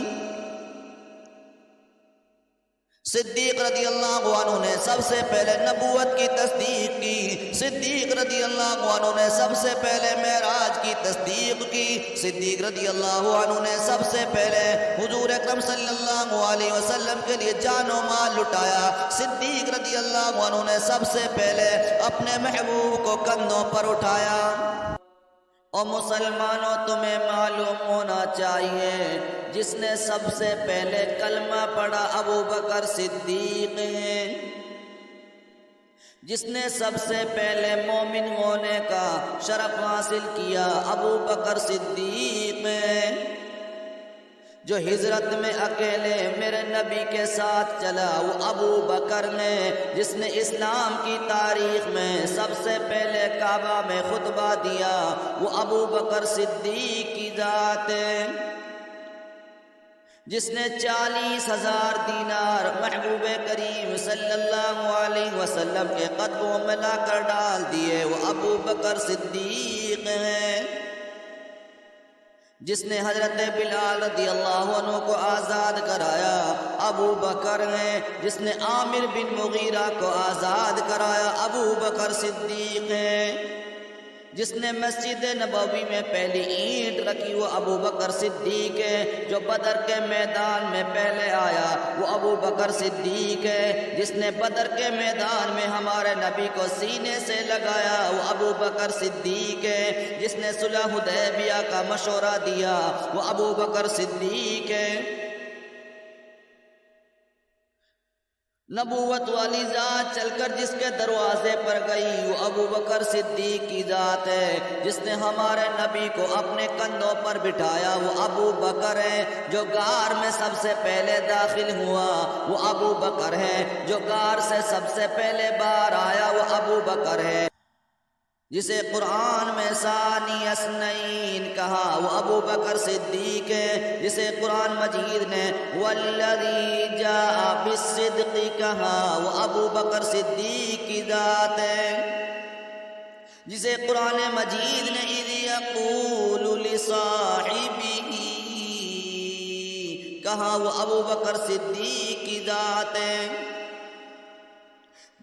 صدیق رضی اللہ عنہ نے سب سے پہلے نبوت کی تصدیق کی۔ صدیق رضی اللہ عنہ نے سب سے پہلے معراج کی تصدیق کی۔ صدیق رضی اللہ عنہ نے سب سے پہلے حضور اکرم صلی اللہ علیہ وسلم کے لیے جان و مال لٹایا۔ صدیق رضی اللہ عنہ نے سب سے پہلے اپنے محبوب کو کندھوں پر اٹھایا۔ اور مسلمانوں، تمہیں معلوم ہونا چاہیے جس نے سب سے پہلے کلمہ پڑھا ابو بکر صدیق ہیں۔ جس نے سب سے پہلے مومن ہونے کا شرف حاصل کیا ابو بکر صدیق ہیں۔ جو ہجرت میں اکیلے میرے نبی کے ساتھ چلا وہ ابو بکر نے۔ جس نے اسلام کی تاریخ میں سب سے پہلے کعبہ میں خطبہ دیا وہ ابو بکر صدیق کی ذات ہے۔ جس نے 40,000 دینار محبوب کریم صلی اللہ علیہ وسلم کے قدموں میں لا کر ڈال دیے وہ ابو بکر صدیق ہیں۔ جس نے حضرت بلال رضی اللہ عنہ کو آزاد کرایا ابو بکر ہیں۔ جس نے عامر بن مغیرہ کو آزاد کرایا ابو بکر صدیق ہیں۔ جس نے مسجد نبوی میں پہلی اینٹ رکھی وہ ابو بکر صدیق ہے۔ جو بدر کے میدان میں پہلے آیا وہ ابو بکر صدیق ہے۔ جس نے بدر کے میدان میں ہمارے نبی کو سینے سے لگایا وہ ابو بکر صدیق ہے۔ جس نے صلح حدیبیہ کا مشورہ دیا وہ ابو بکر صدیق ہے۔ نبوت والی ذات چل کر جس کے دروازے پر گئی وہ ابو بکر صدیق کی ذات ہے۔ جس نے ہمارے نبی کو اپنے کندھوں پر بٹھایا وہ ابو بکر ہے۔ جو غار میں سب سے پہلے داخل ہوا وہ ابو بکر ہے۔ جو غار سے سب سے پہلے باہر آیا وہ ابو بکر ہے۔ جسے قرآن میں ثانی اثنین کہا وہ ابو بکر صدیق ہے۔ جسے قرآن مجید نے والذی جاء بالصدق کہا وہ ابو بکر صدیق کی ذات ہے۔ جسے قرآن مجید نے اذ یقول لصاحبہ کہا وہ ابو بکر صدیق کی ذات ہے۔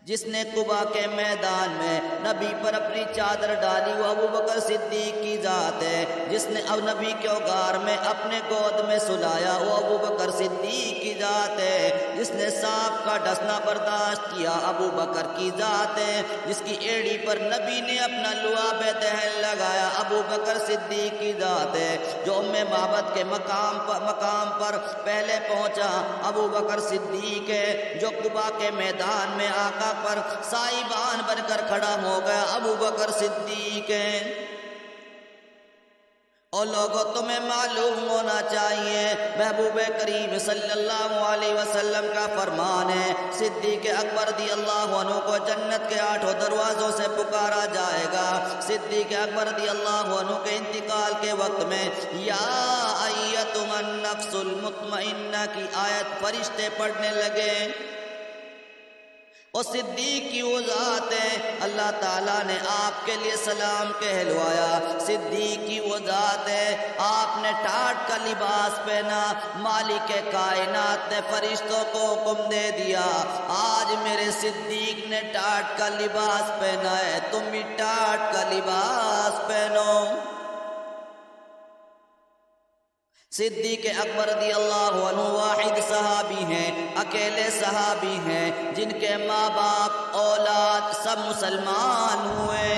جس نے قبا کے میدان میں نبی پر اپنی چادر ڈالی وہ ابو بکر صدیق کی ذات ہے۔ جس نے اب نبی کے غار میں اپنے گود میں سلایا وہ ابو بکر صدیق کی ذات ہے۔ جس نے سانپ کا ڈسنا برداشت کیا ابو بکر کی ذات ہے، جس کی ایڑی پر نبی نے اپنا لعاب دہن لگایا ابو بکر صدیق کی ذات ہے، جو ام معبد کے مقام پر پہلے پہنچا ابو بکر صدیق ہے، جو قبا کے میدان میں آقا پر سائبان بن کر کھڑا ہو گیا ابو بکر صدیق ہے۔ اور لوگوں تمہیں معلوم ہونا چاہیے محبوب کریم صلی اللہ علیہ وسلم کا فرمان ہے، صدیق اکبر رضی اللہ عنہ کو جنت کے 8 دروازوں سے پکارا جائے گا۔ صدیق اکبر رضی اللہ عنہ کے انتقال کے وقت میں یا ایتھم النفس المطمئنہ کی آیت فرشتے پڑھنے لگے۔ اور صدیق کی وہ ذات ہے، اللہ تعالیٰ نے آپ کے لیے سلام کہلوایا۔ صدیق کی وہ ذات ہے، آپ نے ٹاٹ کا لباس پہنا، مالک کائنات نے فرشتوں کو حکم دے دیا آج میرے صدیق نے ٹاٹ کا لباس پہنا ہے، تم بھی ٹاٹ کا لباس پہنو۔ صدیق اکبر رضی اللہ عنہ واحد صحابی ہیں، اکیلے صحابی ہیں جن کے ماں باپ اولاد سب مسلمان ہوئے۔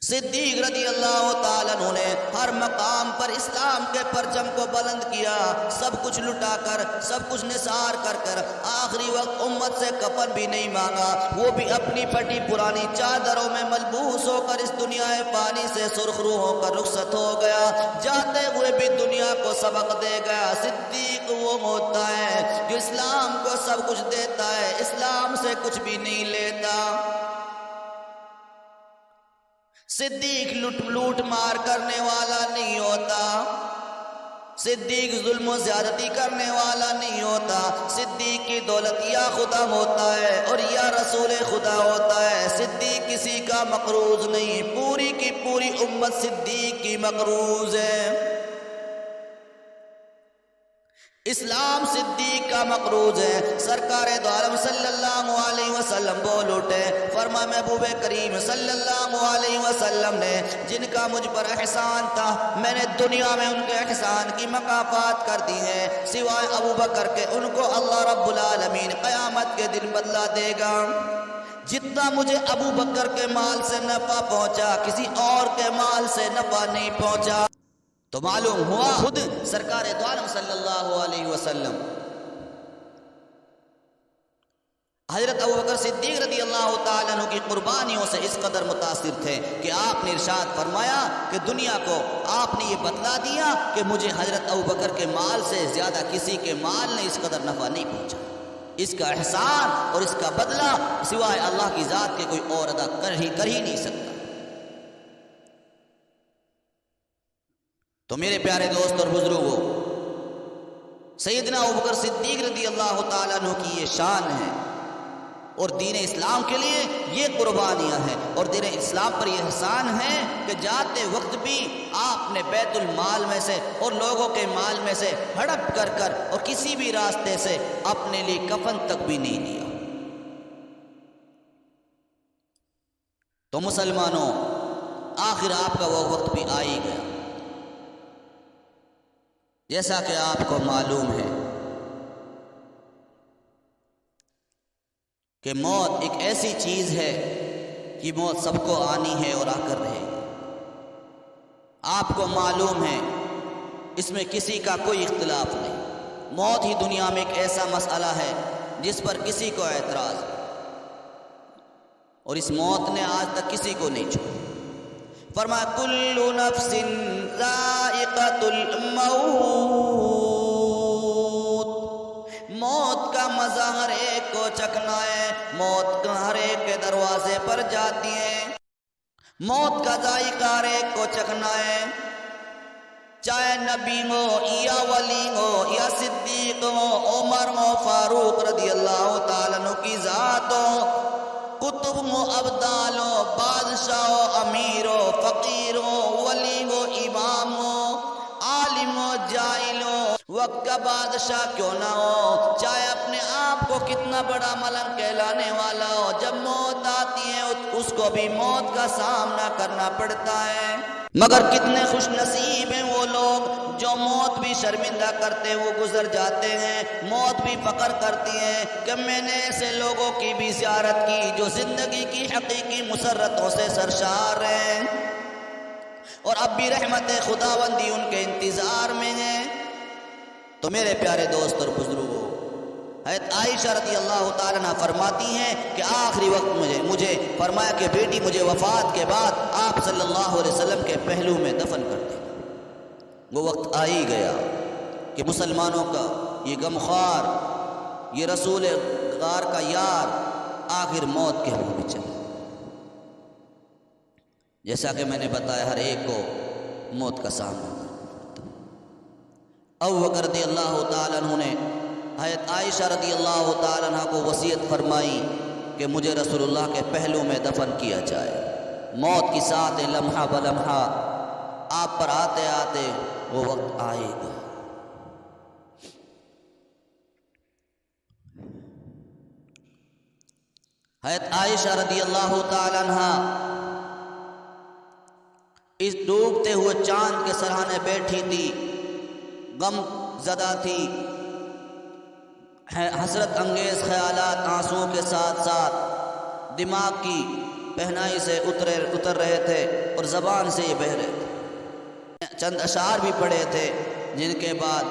صدیق رضی اللہ تعالیٰ عنہ نے ہر مقام پر اسلام کے پرچم کو بلند کیا، سب کچھ لٹا کر، سب کچھ نثار کر کر آخری وقت امت سے کفن بھی نہیں مانگا، وہ بھی اپنی پھٹی پرانی چادروں میں ملبوس ہو کر اس دنیا فانی سے سرخرو ہو کر رخصت ہو گیا، جاتے ہوئے بھی دنیا کو سبق دے گیا۔ صدیق وہ ہوتا ہے جو اسلام کو سب کچھ دیتا ہے، اسلام سے کچھ بھی نہیں لیتا۔ صدیق لوٹ مار کرنے والا نہیں ہوتا، صدیق ظلم و زیادتی کرنے والا نہیں ہوتا، صدیق کی دولت یا خدا ہوتا ہے اور یا رسول خدا ہوتا ہے، صدیق کسی کا مقروض نہیں، پوری کی پوری امت صدیق کی مقروض ہے۔ اسلام صدیق کا مقروض ہے۔ سرکار دو عالم صلی اللہ علیہ وسلم بول اٹھے، فرمایا محبوب کریم صلی اللہ علیہ وسلم نے جن کا مجھ پر احسان تھا میں نے دنیا میں ان کے احسان کی مکافات کر دی ہے، سوائے ابو بکر کے ان کو اللہ رب العالمین قیامت کے دن بدلہ دے گا۔ جتنا مجھے ابو بکر کے مال سے نفع پہنچا کسی اور کے مال سے نفع نہیں پہنچا۔ تو معلوم ہوا خود سرکار دو عالم صلی اللہ علیہ وسلم حضرت ابوبکر صدیق رضی اللہ تعالیٰ عنہ کی قربانیوں سے اس قدر متاثر تھے کہ آپ نے ارشاد فرمایا کہ دنیا کو آپ نے یہ بتلا دیا کہ مجھے حضرت ابوبکر کے مال سے زیادہ کسی کے مال نے اس قدر نفع نہیں پہنچا، اس کا احسان اور اس کا بدلہ سوائے اللہ کی ذات کے کوئی اور ادا کر ہی نہیں سکتا۔ تو میرے پیارے دوست اور بزرگوں، سیدنا ابوبکر صدیق رضی اللہ تعالیٰ عنہ کی یہ شان ہے اور دین اسلام کے لیے یہ قربانیاں ہیں، اور دین اسلام پر یہ احسان ہے کہ جاتے وقت بھی آپ نے بیت المال میں سے اور لوگوں کے مال میں سے ہڑپ کر اور کسی بھی راستے سے اپنے لیے کفن تک بھی نہیں لیا۔ تو مسلمانوں، آخر آپ کا وہ وقت بھی آ ہی گیا، جیسا کہ آپ کو معلوم ہے کہ موت ایک ایسی چیز ہے کہ موت سب کو آنی ہے اور آ کر رہے گی۔ آپ کو معلوم ہے اس میں کسی کا کوئی اختلاف نہیں، موت ہی دنیا میں ایک ایسا مسئلہ ہے جس پر کسی کو اعتراض ہے، اور اس موت نے آج تک کسی کو نہیں چھوڑا۔ فرمایا کل نفس ذائقۃ الموت، موت کا مزہ ہر ایک کو چکھنا ہے، موت ہر ایک کے دروازے پر جاتی ہے، موت کا ذائقہ ہر ایک کو چکھنا ہے، چاہے نبی ہو یا ولی ہو یا صدیق ہو، عمر ہو، فاروق رضی اللہ تعالیٰ عنہ کی ذات ہو، کتب ہو، ابدال ہو، بادشاہ ہو، امیر ہو، فقیر ہو، ولی ہو، امام ہو، عالم ہو، جاہل ہو، وقت کا بادشاہ کیوں نہ ہو، چاہے اپنے آپ کو کتنا بڑا ملنگ کہلانے والا ہو، جب موت آتی ہے اس کو بھی موت کا سامنا کرنا پڑتا ہے۔ مگر کتنے خوش نصیب ہیں وہ لوگ جو موت بھی شرمندہ کرتے ہیں وہ گزر جاتے ہیں، موت بھی فخر کرتی ہے کہ میں نے ایسے لوگوں کی بھی زیارت کی جو زندگی کی حقیقی مسرتوں سے سرشار ہیں اور اب بھی رحمت خداوندی ان کے انتظار میں ہے۔ تو میرے پیارے دوست اور بزرگوں، حضرت عائشہ رضی اللہ تعالیٰ عنہ فرماتی ہیں کہ آخری وقت مجھے فرمایا کہ بیٹی مجھے وفات کے بعد آپ صلی اللہ علیہ وسلم کے پہلو میں دفن کر دیں۔ وہ وقت آ ہی گیا کہ مسلمانوں کا یہ غمخوار، یہ رسول غار کا یار آخر موت کے منہ میں چلا۔ جیسا کہ میں نے بتایا ہر ایک کو موت کا سامنا کرنا۔ ابو بکر رضی اللہ تعالیٰ عنہ نے حضرت عائشہ رضی اللہ تعالیٰ عنہ کو وصیت فرمائی کہ مجھے رسول اللہ کے پہلو میں دفن کیا جائے۔ موت کی ساتھ لمحہ بلمحہ آپ پر آتے آتے وہ وقت آئے گا۔ حضرت عائشہ رضی اللہ تعالیٰ عنہ اس ڈوبتے ہوئے چاند کے سرہانے بیٹھی تھی، غم زدہ تھی، حسرت انگیز خیالات آنسوؤں کے ساتھ ساتھ دماغ کی پہنائی سے اتر رہے تھے اور زبان سے یہ بہہ رہے تھے۔ چند اشعار بھی پڑھے تھے جن کے بعد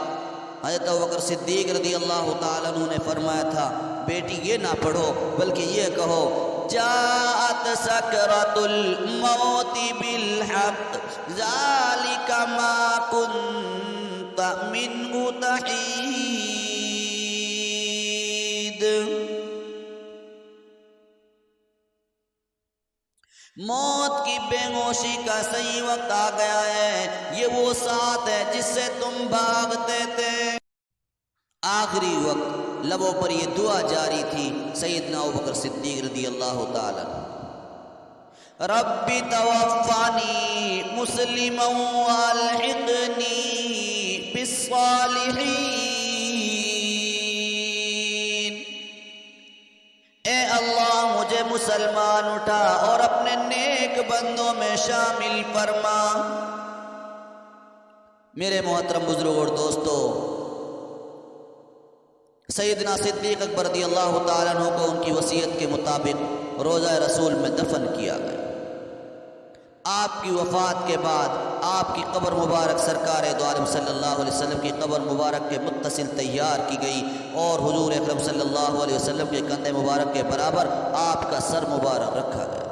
حضرت ابوبکر صدیق رضی اللہ تعالیٰ عنہ نے فرمایا تھا بیٹی یہ نہ پڑھو بلکہ یہ کہو جاءت سکرۃ الموت بالحق ذالک ما کنت منہ تحید۔ موت کی بے ہوشی کا صحیح وقت آ گیا ہے، یہ وہ ساتھ ہے جس سے تم بھاگتے تھے۔ آخری وقت لبوں پر یہ دعا جاری تھی سیدنا ابوبکر صدیق رضی اللہ تعالی رب توفانی مسلما والحقنی بالصالحین۔ اے اللہ مجھے مسلمان اٹھا اور اپنے نیک بندوں میں شامل فرما۔ میرے محترم بزرگ اور دوستو، سیدنا صدیق اکبر رضی اللہ تعالیٰ عنہ کو ان کی وصیت کے مطابق روضہ رسول میں دفن کیا گیا۔ آپ کی وفات کے بعد آپ کی قبر مبارک سرکار دو عالم صلی اللہ علیہ وسلم کی قبر مبارک کے متصل تیار کی گئی اور حضور اکرم صلی اللہ علیہ وسلم کے کندھے مبارک کے برابر آپ کا سر مبارک رکھا گیا۔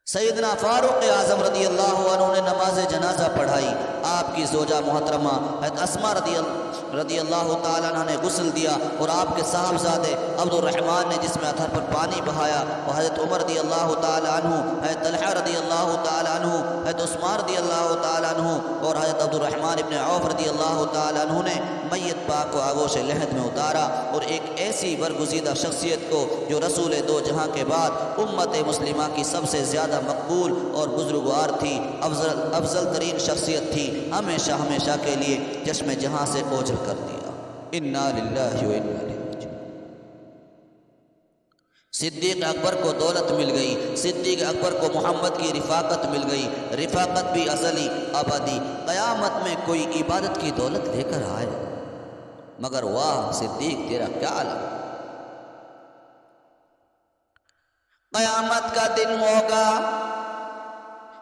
سیدنا فاروق اعظم رضی اللہ عنہ نے نماز جنازہ پڑھائی۔ آپ کی زوجہ محترمہ حضرت اسماء رضی اللہ تعالیٰ عنہ نے غسل دیا اور آپ کے صاحبزادے عبد الرحمن نے جس میں اطہر پر پانی بہایا اور حضرت عمر رضی اللہ تعالیٰ عنہ، حضرت طلحہ رضی اللہ تعالیٰ عنہ، حضرت عثمان رضی اللہ تعالیٰ عنہ اور حضرت عبد الرحمن ابن عوف رضی اللہ تعالیٰ عنہ نے میت پاک کو آغوش لحد میں اتارا اور ایک ایسی برگزیدہ شخصیت کو جو رسول دو جہاں کے بعد امت مسلمہ کی سب سے زیادہ مقبول اور بزرگوار تھی، افضل ترین شخصیت تھی، ہمیشہ کے لیے چشم جہاں سے اوجھل کر دیا۔ انا للہ و انا الیہ راجعون۔ صدیق اکبر کو دولت مل گئی، صدیق اکبر کو محمد کی رفاقت مل گئی، رفاقت بھی ازلی ابدی۔ قیامت میں کوئی عبادت کی دولت لے کر آئے مگر واہ صدیق تیرا کیا عالم۔ قیامت کا دن ہوگا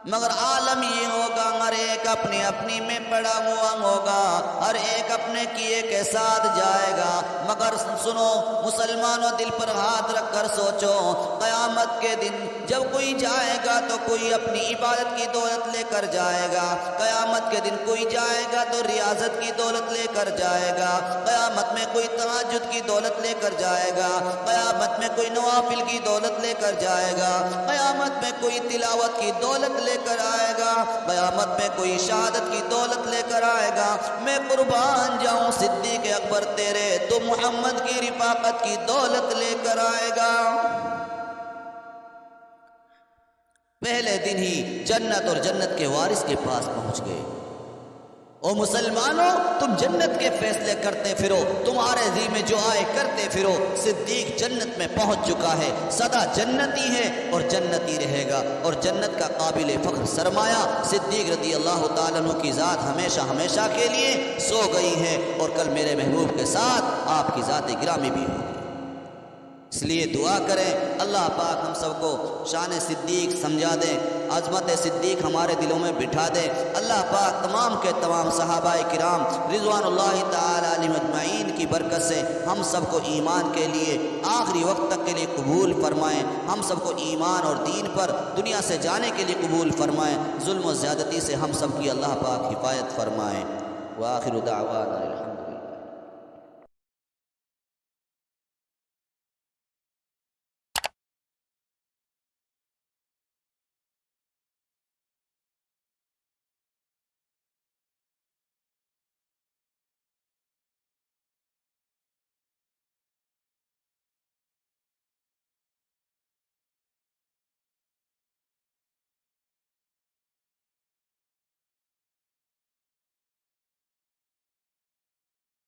مگر عالم یہ ہوگا ہر ایک اپنی اپنی میں پڑا ہوا ہوگا، ہر ایک اپنے کیے کے ساتھ جائے گا۔ مگر سنو مسلمانوں، دل پر ہاتھ رکھ کر سوچو، قیامت کے دن جب کوئی جائے گا تو کوئی اپنی عبادت کی دولت لے کر جائے گا، قیامت کے دن کوئی جائے گا تو ریاضت کی دولت لے کر جائے گا، قیامت میں کوئی تہجد کی دولت لے کر جائے گا، قیامت میں کوئی نوافل کی دولت لے کر جائے گا، قیامت میں کوئی تلاوت کی دولت لے کر آئے گا، قیامت میں کوئی شہادت کی دولت لے کر آئے گا۔ میں قربان جاؤں صدیق اکبر تیرے، تو محمد کی رفاقت کی دولت لے کر آئے گا۔ پہلے دن ہی جنت اور جنت کے وارث کے پاس پہنچ گئے۔ او مسلمانوں، تم جنت کے فیصلے کرتے پھرو، تمہارے ذی میں جو آئے کرتے پھرو۔ صدیق جنت میں پہنچ چکا ہے، سدا جنتی ہے اور جنتی رہے گا، اور جنت کا قابل فخر سرمایہ صدیق رضی اللہ تعالیٰ عنہ کی ذات ہمیشہ ہمیشہ کے لیے سو گئی ہے، اور کل میرے محبوب کے ساتھ آپ کی ذات گرامی بھی ہوگی۔ اس لیے دعا کریں اللہ پاک ہم سب کو شان صدیق سمجھا دیں، عظمت صدیق ہمارے دلوں میں بٹھا دیں۔ اللہ پاک تمام کے تمام صحابہ کرام رضوان اللہ تعالی علیہم اجمعین کی برکت سے ہم سب کو ایمان کے لیے آخری وقت تک کے لیے قبول فرمائیں، ہم سب کو ایمان اور دین پر دنیا سے جانے کے لیے قبول فرمائیں، ظلم و زیادتی سے ہم سب کی اللہ پاک حفاظت فرمائیں۔ وآخر دعوانا الحمدللہ۔